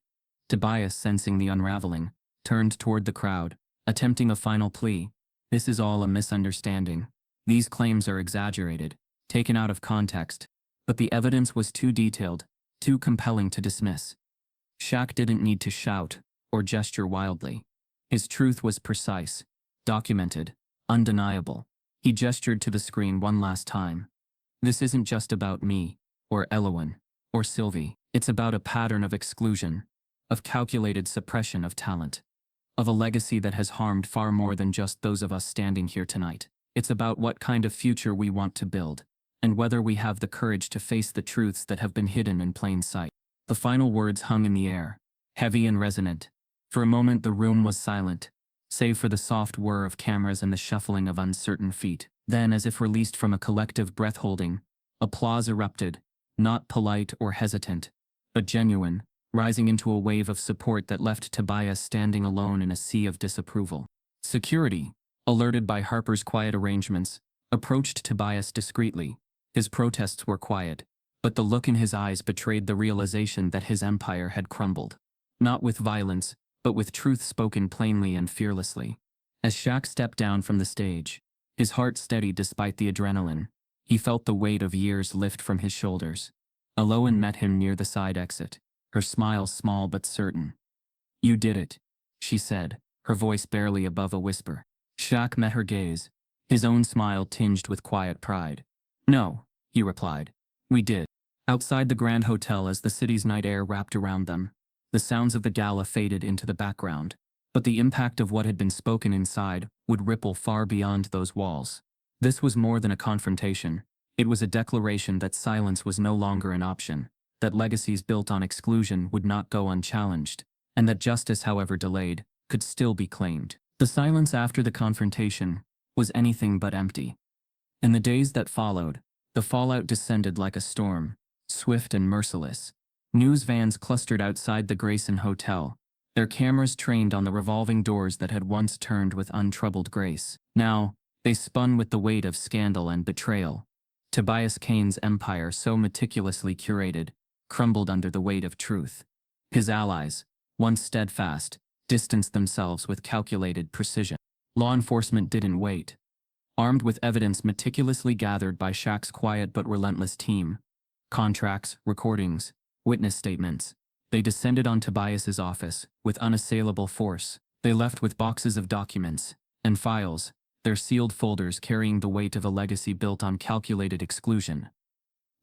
Tobias, sensing the unraveling, turned toward the crowd, attempting a final plea. "This is all a misunderstanding. These claims are exaggerated, taken out of context." But the evidence was too detailed, too compelling to dismiss. Shaq didn't need to shout or gesture wildly. His truth was precise, documented, undeniable. He gestured to the screen one last time. "This isn't just about me, or Elowen, or Sylvie. It's about a pattern of exclusion, of calculated suppression of talent, of a legacy that has harmed far more than just those of us standing here tonight. It's about what kind of future we want to build, and whether we have the courage to face the truths that have been hidden in plain sight." The final words hung in the air, heavy and resonant. For a moment the room was silent, save for the soft whir of cameras and the shuffling of uncertain feet. Then, as if released from a collective breath-holding, applause erupted, not polite or hesitant, but genuine, rising into a wave of support that left Tobias standing alone in a sea of disapproval. Security, alerted by Harper's quiet arrangements, approached Tobias discreetly. His protests were quiet, but the look in his eyes betrayed the realization that his empire had crumbled. Not with violence, but with truth spoken plainly and fearlessly. As Shaq stepped down from the stage, his heart steadied despite the adrenaline. He felt the weight of years lift from his shoulders. Aloan met him near the side exit, her smile small but certain. "You did it," she said, her voice barely above a whisper. Shaq met her gaze, his own smile tinged with quiet pride. "No," he replied. "We did." Outside the Grand Hotel, as the city's night air wrapped around them, the sounds of the gala faded into the background, but the impact of what had been spoken inside would ripple far beyond those walls. This was more than a confrontation. It was a declaration that silence was no longer an option, that legacies built on exclusion would not go unchallenged, and that justice, however delayed, could still be claimed. The silence after the confrontation was anything but empty. In the days that followed, the fallout descended like a storm, swift and merciless. News vans clustered outside the Grayson Hotel, their cameras trained on the revolving doors that had once turned with untroubled grace. Now, they spun with the weight of scandal and betrayal. Tobias Kane's empire, so meticulously curated, crumbled under the weight of truth. His allies, once steadfast, distanced themselves with calculated precision. Law enforcement didn't wait. Armed with evidence meticulously gathered by Shaq's quiet but relentless team, contracts, recordings, witness statements, they descended on Tobias's office with unassailable force. They left with boxes of documents and files, their sealed folders carrying the weight of a legacy built on calculated exclusion.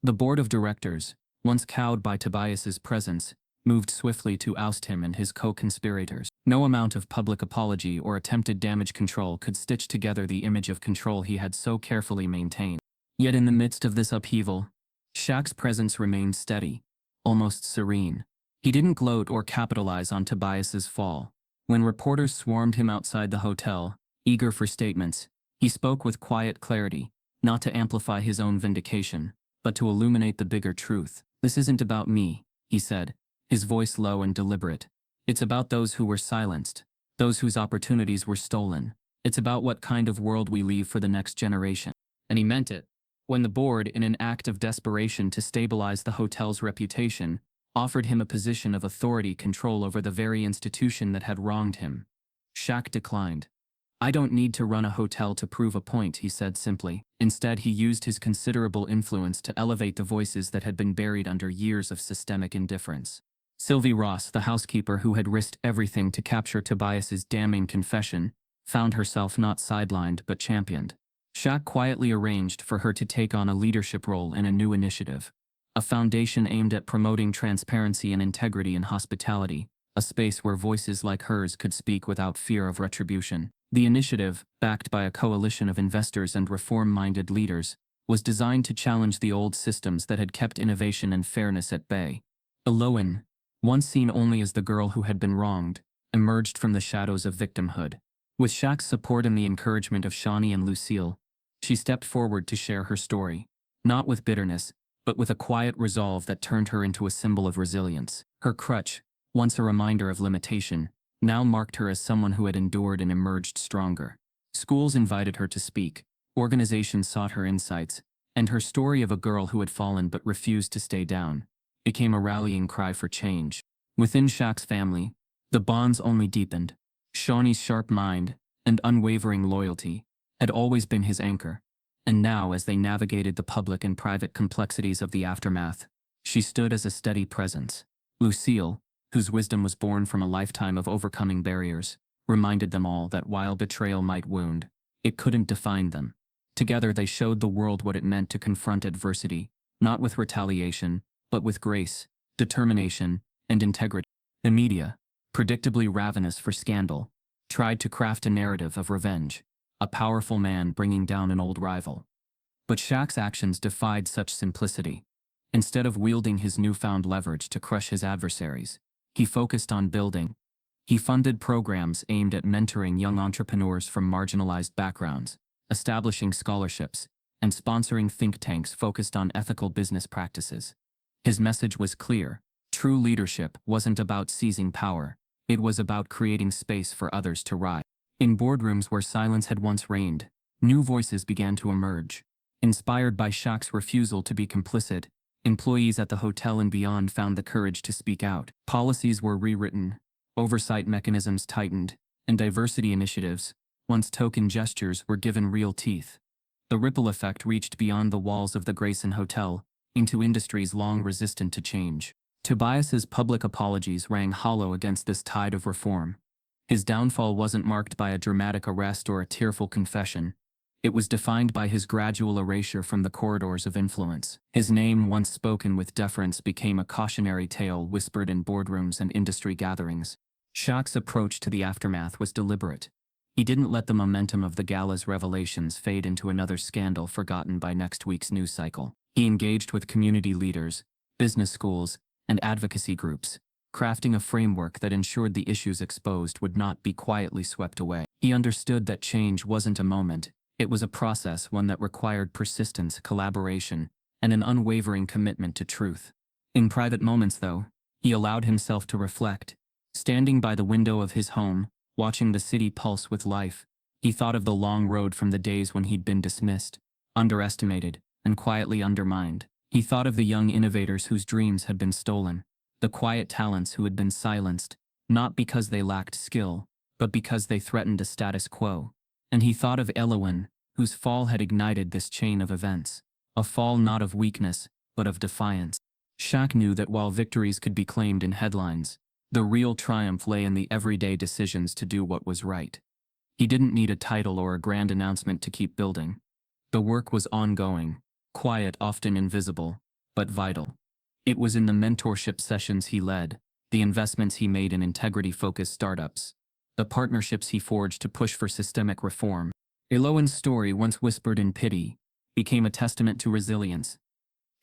The board of directors, once cowed by Tobias's presence, moved swiftly to oust him and his co-conspirators. No amount of public apology or attempted damage control could stitch together the image of control he had so carefully maintained. Yet in the midst of this upheaval, Shaq's presence remained steady, almost serene. He didn't gloat or capitalize on Tobias's fall. When reporters swarmed him outside the hotel, eager for statements, he spoke with quiet clarity, not to amplify his own vindication, but to illuminate the bigger truth. "This isn't about me," he said, his voice low and deliberate. "It's about those who were silenced, those whose opportunities were stolen. It's about what kind of world we leave for the next generation." And he meant it. When the board, in an act of desperation to stabilize the hotel's reputation, offered him a position of authority control over the very institution that had wronged him, Shaq declined. "I don't need to run a hotel to prove a point," he said simply. Instead, he used his considerable influence to elevate the voices that had been buried under years of systemic indifference. Sylvie Ross, the housekeeper who had risked everything to capture Tobias's damning confession, found herself not sidelined but championed. Shaq quietly arranged for her to take on a leadership role in a new initiative, a foundation aimed at promoting transparency and integrity in hospitality, a space where voices like hers could speak without fear of retribution. The initiative, backed by a coalition of investors and reform-minded leaders, was designed to challenge the old systems that had kept innovation and fairness at bay. Aloan, once seen only as the girl who had been wronged, emerged from the shadows of victimhood. With Shaq's support and the encouragement of Shawnee and Lucille, she stepped forward to share her story, not with bitterness, but with a quiet resolve that turned her into a symbol of resilience. Her crutch, once a reminder of limitation, now marked her as someone who had endured and emerged stronger. Schools invited her to speak, organizations sought her insights, and her story of a girl who had fallen but refused to stay down became a rallying cry for change. Within Shaq's family, the bonds only deepened. Shawnee's sharp mind and unwavering loyalty had always been his anchor, and now, as they navigated the public and private complexities of the aftermath, she stood as a steady presence. Lucille, whose wisdom was born from a lifetime of overcoming barriers, reminded them all that while betrayal might wound, it couldn't define them. Together they showed the world what it meant to confront adversity, not with retaliation, but with grace, determination, and integrity. The media, predictably ravenous for scandal, tried to craft a narrative of revenge, a powerful man bringing down an old rival. But Shaq's actions defied such simplicity. Instead of wielding his newfound leverage to crush his adversaries, he focused on building. He funded programs aimed at mentoring young entrepreneurs from marginalized backgrounds, establishing scholarships, and sponsoring think tanks focused on ethical business practices. His message was clear: true leadership wasn't about seizing power. It was about creating space for others to rise. In boardrooms where silence had once reigned, new voices began to emerge. Inspired by Shaq's refusal to be complicit, employees at the hotel and beyond found the courage to speak out. Policies were rewritten, oversight mechanisms tightened, and diversity initiatives, once token gestures, were given real teeth. The ripple effect reached beyond the walls of the Grayson Hotel, into industries long resistant to change. Tobias's public apologies rang hollow against this tide of reform. His downfall wasn't marked by a dramatic arrest or a tearful confession. It was defined by his gradual erasure from the corridors of influence. His name, once spoken with deference, became a cautionary tale whispered in boardrooms and industry gatherings. Shaq's approach to the aftermath was deliberate. He didn't let the momentum of the gala's revelations fade into another scandal forgotten by next week's news cycle. He engaged with community leaders, business schools, and advocacy groups, crafting a framework that ensured the issues exposed would not be quietly swept away. He understood that change wasn't a moment. It was a process, one that required persistence, collaboration, and an unwavering commitment to truth. In private moments, though, he allowed himself to reflect. Standing by the window of his home, watching the city pulse with life, he thought of the long road from the days when he'd been dismissed, underestimated, and quietly undermined. He thought of the young innovators whose dreams had been stolen, the quiet talents who had been silenced, not because they lacked skill, but because they threatened a status quo. And he thought of Elowen, whose fall had ignited this chain of events, a fall not of weakness, but of defiance. Shaq knew that while victories could be claimed in headlines, the real triumph lay in the everyday decisions to do what was right. He didn't need a title or a grand announcement to keep building. The work was ongoing, quiet, often invisible, but vital. It was in the mentorship sessions he led, the investments he made in integrity-focused startups, the partnerships he forged to push for systemic reform. Elowen's story, once whispered in pity, became a testament to resilience.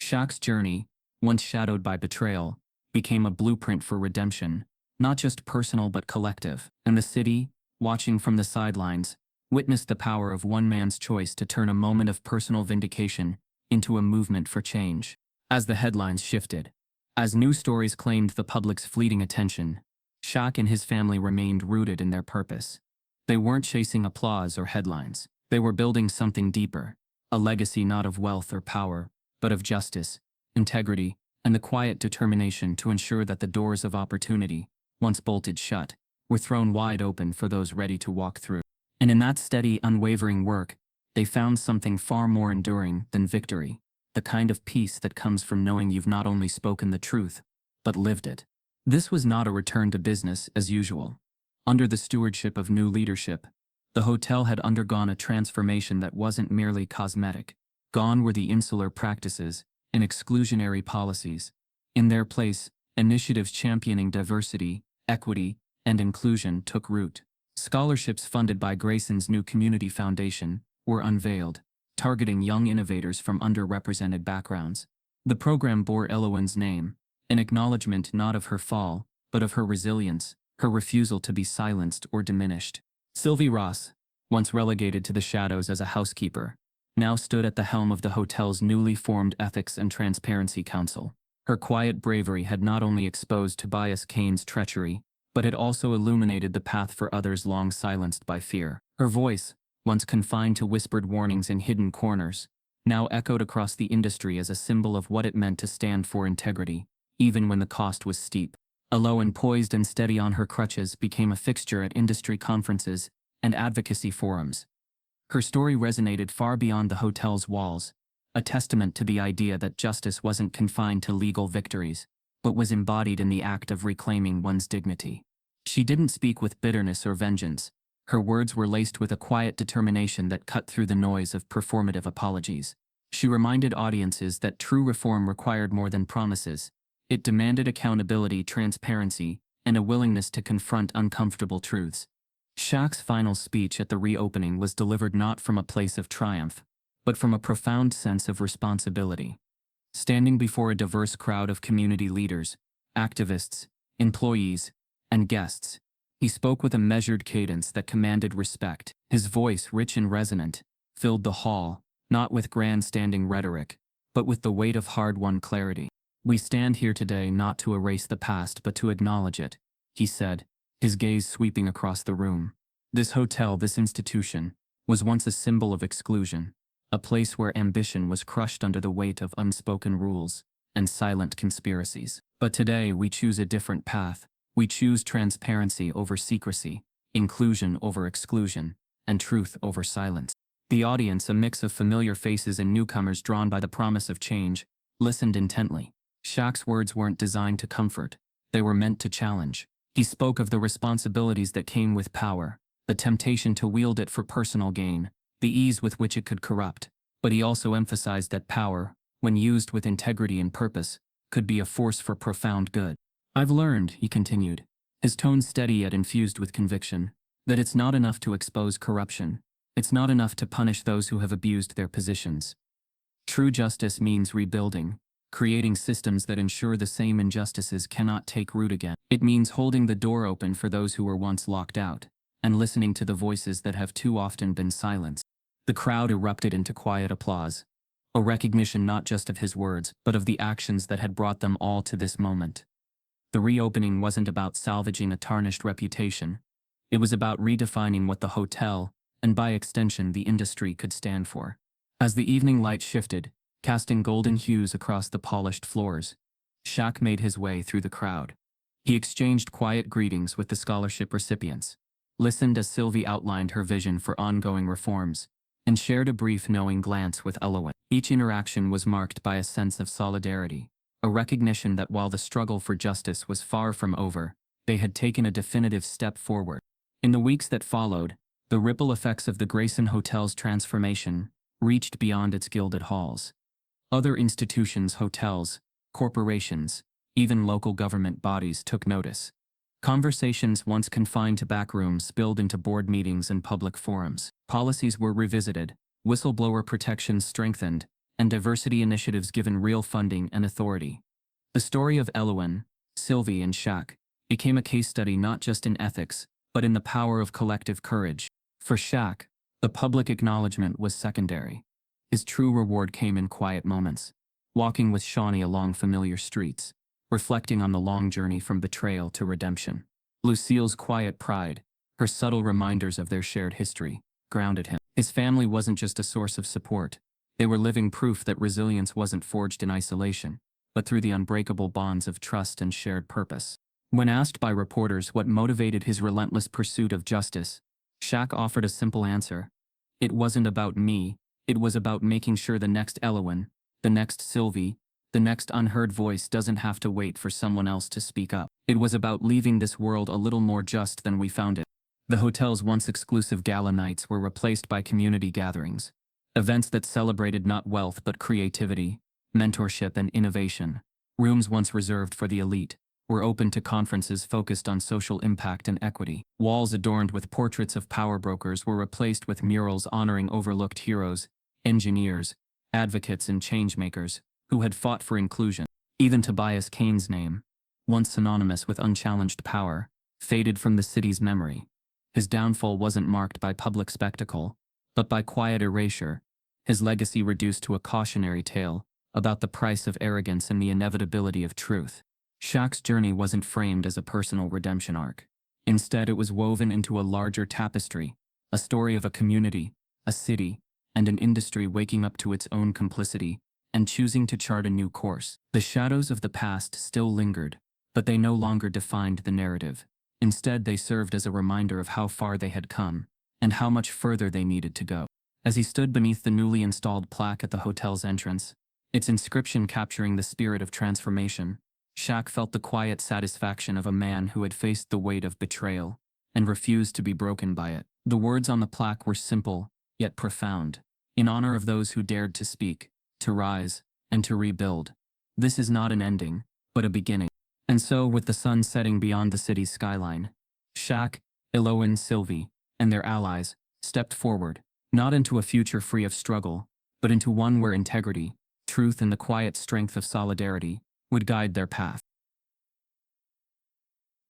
Shaq's journey, once shadowed by betrayal, became a blueprint for redemption, not just personal but collective. And the city, watching from the sidelines, witnessed the power of one man's choice to turn a moment of personal vindication into a movement for change. As the headlines shifted, as new stories claimed the public's fleeting attention, Shaq and his family remained rooted in their purpose. They weren't chasing applause or headlines. They were building something deeper, a legacy not of wealth or power, but of justice, integrity, and the quiet determination to ensure that the doors of opportunity, once bolted shut, were thrown wide open for those ready to walk through. And in that steady, unwavering work, they found something far more enduring than victory, the kind of peace that comes from knowing you've not only spoken the truth, but lived it. This was not a return to business as usual. Under the stewardship of new leadership, the hotel had undergone a transformation that wasn't merely cosmetic. Gone were the insular practices and exclusionary policies. In their place, initiatives championing diversity, equity, and inclusion took root. Scholarships funded by Grayson's new community foundation were unveiled, targeting young innovators from underrepresented backgrounds. The program bore Elowen's name, an acknowledgement not of her fall, but of her resilience, her refusal to be silenced or diminished. Sylvie Ross, once relegated to the shadows as a housekeeper, now stood at the helm of the hotel's newly formed Ethics and Transparency Council. Her quiet bravery had not only exposed Tobias Kane's treachery, but had also illuminated the path for others long silenced by fear. Her voice, once confined to whispered warnings in hidden corners, now echoed across the industry as a symbol of what it meant to stand for integrity, even when the cost was steep. Elowen, poised and steady on her crutches, became a fixture at industry conferences and advocacy forums. Her story resonated far beyond the hotel's walls, a testament to the idea that justice wasn't confined to legal victories, but was embodied in the act of reclaiming one's dignity. She didn't speak with bitterness or vengeance. Her words were laced with a quiet determination that cut through the noise of performative apologies. She reminded audiences that true reform required more than promises. It demanded accountability, transparency, and a willingness to confront uncomfortable truths. Shaq's final speech at the reopening was delivered not from a place of triumph, but from a profound sense of responsibility. Standing before a diverse crowd of community leaders, activists, employees, and guests, he spoke with a measured cadence that commanded respect. His voice, rich and resonant, filled the hall, not with grandstanding rhetoric, but with the weight of hard-won clarity. "We stand here today not to erase the past but to acknowledge it," he said, his gaze sweeping across the room. "This hotel, this institution, was once a symbol of exclusion, a place where ambition was crushed under the weight of unspoken rules and silent conspiracies. But today we choose a different path. We choose transparency over secrecy, inclusion over exclusion, and truth over silence." The audience, a mix of familiar faces and newcomers drawn by the promise of change, listened intently. Shaq's words weren't designed to comfort. They were meant to challenge. He spoke of the responsibilities that came with power, the temptation to wield it for personal gain, the ease with which it could corrupt. But he also emphasized that power, when used with integrity and purpose, could be a force for profound good. "I've learned," he continued, his tone steady yet infused with conviction, "that it's not enough to expose corruption. It's not enough to punish those who have abused their positions. True justice means rebuilding, creating systems that ensure the same injustices cannot take root again. It means holding the door open for those who were once locked out, and listening to the voices that have too often been silenced." The crowd erupted into quiet applause, a recognition not just of his words, but of the actions that had brought them all to this moment. The reopening wasn't about salvaging a tarnished reputation. It was about redefining what the hotel, and by extension the industry, could stand for. As the evening light shifted, casting golden hues across the polished floors, Shaq made his way through the crowd. He exchanged quiet greetings with the scholarship recipients, listened as Sylvie outlined her vision for ongoing reforms, and shared a brief knowing glance with Elowen. Each interaction was marked by a sense of solidarity, a recognition that while the struggle for justice was far from over, they had taken a definitive step forward. In the weeks that followed, the ripple effects of the Grayson Hotel's transformation reached beyond its gilded halls. Other institutions, hotels, corporations, even local government bodies took notice. Conversations once confined to back rooms spilled into board meetings and public forums. Policies were revisited, whistleblower protections strengthened, and diversity initiatives given real funding and authority. The story of Elowen, Sylvie, and Shaq became a case study not just in ethics, but in the power of collective courage. For Shaq, the public acknowledgement was secondary. His true reward came in quiet moments, walking with Shawnee along familiar streets, reflecting on the long journey from betrayal to redemption. Lucille's quiet pride, her subtle reminders of their shared history, grounded him. His family wasn't just a source of support. They were living proof that resilience wasn't forged in isolation, but through the unbreakable bonds of trust and shared purpose. When asked by reporters what motivated his relentless pursuit of justice, Shaq offered a simple answer. "It wasn't about me, it was about making sure the next Elowen, the next Sylvie, the next unheard voice doesn't have to wait for someone else to speak up. It was about leaving this world a little more just than we found it." The hotel's once exclusive gala nights were replaced by community gatherings, events that celebrated not wealth but creativity, mentorship, and innovation. Rooms once reserved for the elite were open to conferences focused on social impact and equity. Walls adorned with portraits of power brokers were replaced with murals honoring overlooked heroes, engineers, advocates, and changemakers who had fought for inclusion. Even Tobias Kane's name, once synonymous with unchallenged power, faded from the city's memory. His downfall wasn't marked by public spectacle, but by quiet erasure, his legacy reduced to a cautionary tale about the price of arrogance and the inevitability of truth. Shaq's journey wasn't framed as a personal redemption arc. Instead, it was woven into a larger tapestry, a story of a community, a city, and an industry waking up to its own complicity and choosing to chart a new course. The shadows of the past still lingered, but they no longer defined the narrative. Instead, they served as a reminder of how far they had come and how much further they needed to go. As he stood beneath the newly installed plaque at the hotel's entrance, its inscription capturing the spirit of transformation, Shaq felt the quiet satisfaction of a man who had faced the weight of betrayal and refused to be broken by it. The words on the plaque were simple, yet profound. In honor of those who dared to speak, to rise, and to rebuild. This is not an ending, but a beginning. And so, with the sun setting beyond the city's skyline, Shaq, Elowen, Sylvie, and their allies stepped forward, not into a future free of struggle, but into one where integrity, truth, and the quiet strength of solidarity would guide their path.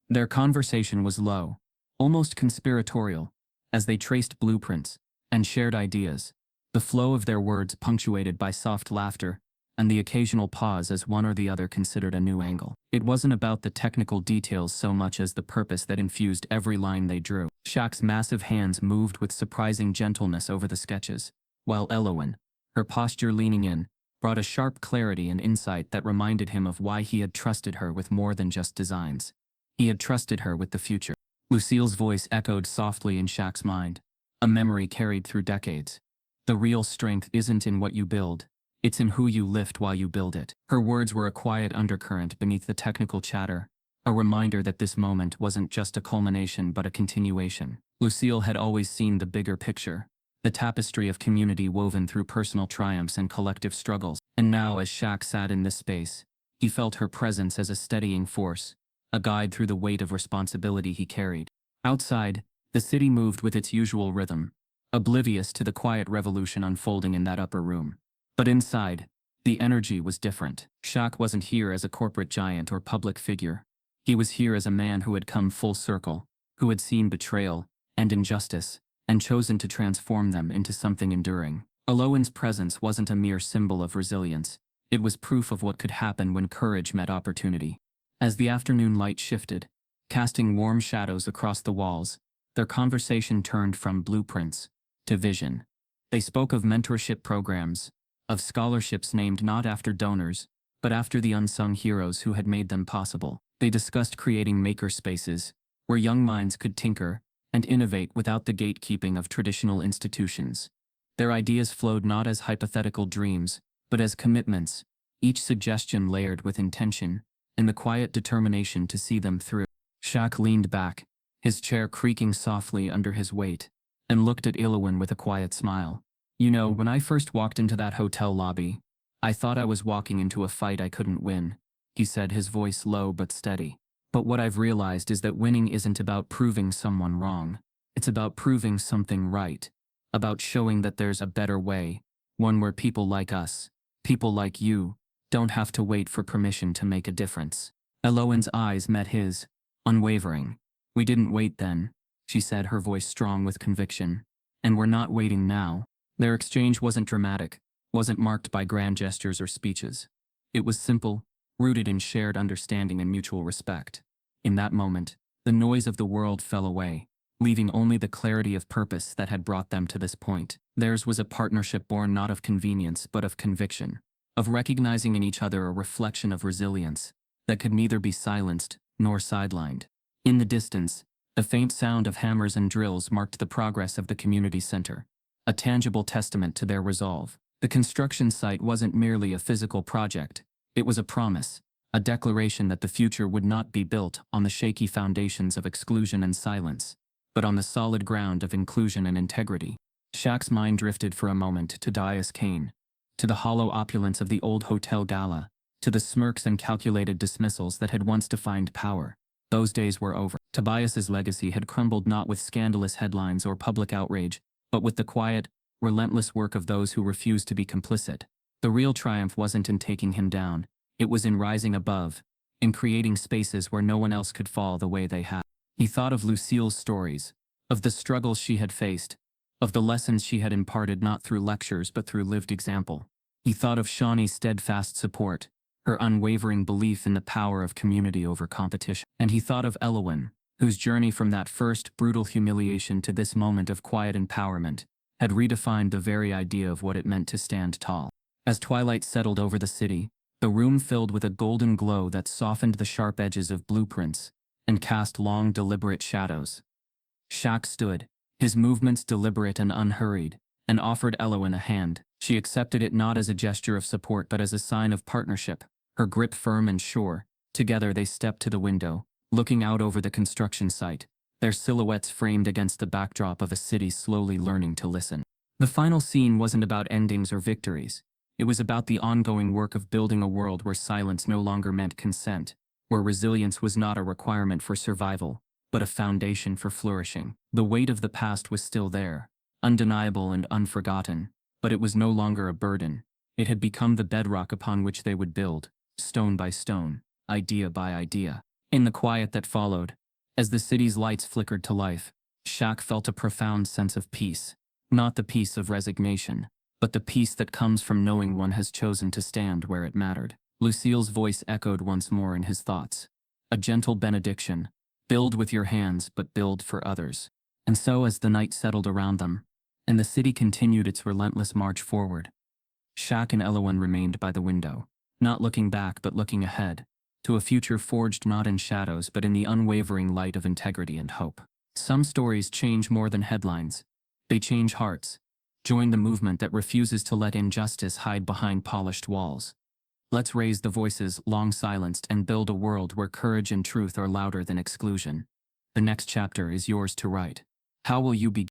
Their conversation was low, almost conspiratorial, as they traced blueprints and shared ideas, the flow of their words punctuated by soft laughter and the occasional pause as one or the other considered a new angle. It wasn't about the technical details so much as the purpose that infused every line they drew. Shaq's massive hands moved with surprising gentleness over the sketches, while Elowen, her posture leaning in, brought a sharp clarity and insight that reminded him of why he had trusted her with more than just designs. He had trusted her with the future. Lucille's voice echoed softly in Shaq's mind, a memory carried through decades. The real strength isn't in what you build, it's in who you lift while you build it. Her words were a quiet undercurrent beneath the technical chatter, a reminder that this moment wasn't just a culmination but a continuation. Lucille had always seen the bigger picture, the tapestry of community woven through personal triumphs and collective struggles. And now, as Shaq sat in this space, he felt her presence as a steadying force, a guide through the weight of responsibility he carried. Outside, the city moved with its usual rhythm, oblivious to the quiet revolution unfolding in that upper room. But inside, the energy was different. Shaq wasn't here as a corporate giant or public figure. He was here as a man who had come full circle, who had seen betrayal and injustice, and chosen to transform them into something enduring. Elowen's presence wasn't a mere symbol of resilience. It was proof of what could happen when courage met opportunity. As the afternoon light shifted, casting warm shadows across the walls, their conversation turned from blueprints to vision. They spoke of mentorship programs, of scholarships named not after donors, but after the unsung heroes who had made them possible. They discussed creating maker spaces, where young minds could tinker and innovate without the gatekeeping of traditional institutions. Their ideas flowed not as hypothetical dreams, but as commitments, each suggestion layered with intention, and the quiet determination to see them through. Shaq leaned back, his chair creaking softly under his weight, and looked at Elowen with a quiet smile. You know, when I first walked into that hotel lobby, I thought I was walking into a fight I couldn't win, he said, his voice low but steady. But what I've realized is that winning isn't about proving someone wrong. It's about proving something right. About showing that there's a better way, one where people like us, people like you, don't have to wait for permission to make a difference. Elowen's eyes met his, unwavering. We didn't wait then, she said, her voice strong with conviction. And we're not waiting now. Their exchange wasn't dramatic, wasn't marked by grand gestures or speeches. It was simple, rooted in shared understanding and mutual respect. In that moment, the noise of the world fell away, leaving only the clarity of purpose that had brought them to this point. Theirs was a partnership born not of convenience but of conviction, of recognizing in each other a reflection of resilience that could neither be silenced nor sidelined. In the distance, the faint sound of hammers and drills marked the progress of the community center, a tangible testament to their resolve. The construction site wasn't merely a physical project, it was a promise, a declaration that the future would not be built on the shaky foundations of exclusion and silence, but on the solid ground of inclusion and integrity. Shaq's mind drifted for a moment to Dias Kane, to the hollow opulence of the old hotel gala, to the smirks and calculated dismissals that had once defined power. Those days were over. Tobias's legacy had crumbled not with scandalous headlines or public outrage, but with the quiet, relentless work of those who refused to be complicit. The real triumph wasn't in taking him down, it was in rising above, in creating spaces where no one else could fall the way they had. He thought of Lucille's stories, of the struggles she had faced, of the lessons she had imparted not through lectures but through lived example. He thought of Shawnee's steadfast support, her unwavering belief in the power of community over competition. And he thought of Elowen, whose journey from that first brutal humiliation to this moment of quiet empowerment had redefined the very idea of what it meant to stand tall. As twilight settled over the city, the room filled with a golden glow that softened the sharp edges of blueprints and cast long, deliberate shadows. Shaq stood, his movements deliberate and unhurried, and offered Elowen a hand. She accepted it not as a gesture of support but as a sign of partnership, her grip firm and sure. Together they stepped to the window, looking out over the construction site, their silhouettes framed against the backdrop of a city slowly learning to listen. The final scene wasn't about endings or victories. It was about the ongoing work of building a world where silence no longer meant consent, where resilience was not a requirement for survival, but a foundation for flourishing. The weight of the past was still there, undeniable and unforgotten, but it was no longer a burden. It had become the bedrock upon which they would build, stone by stone, idea by idea. In the quiet that followed, as the city's lights flickered to life, Shaq felt a profound sense of peace. Not the peace of resignation, but the peace that comes from knowing one has chosen to stand where it mattered. Lucille's voice echoed once more in his thoughts. A gentle benediction. Build with your hands, but build for others. And so as the night settled around them, and the city continued its relentless march forward, Shaq and Elowen remained by the window, not looking back but looking ahead, to a future forged not in shadows but in the unwavering light of integrity and hope. Some stories change more than headlines. They change hearts. Join the movement that refuses to let injustice hide behind polished walls. Let's raise the voices long silenced and build a world where courage and truth are louder than exclusion. The next chapter is yours to write. How will you begin?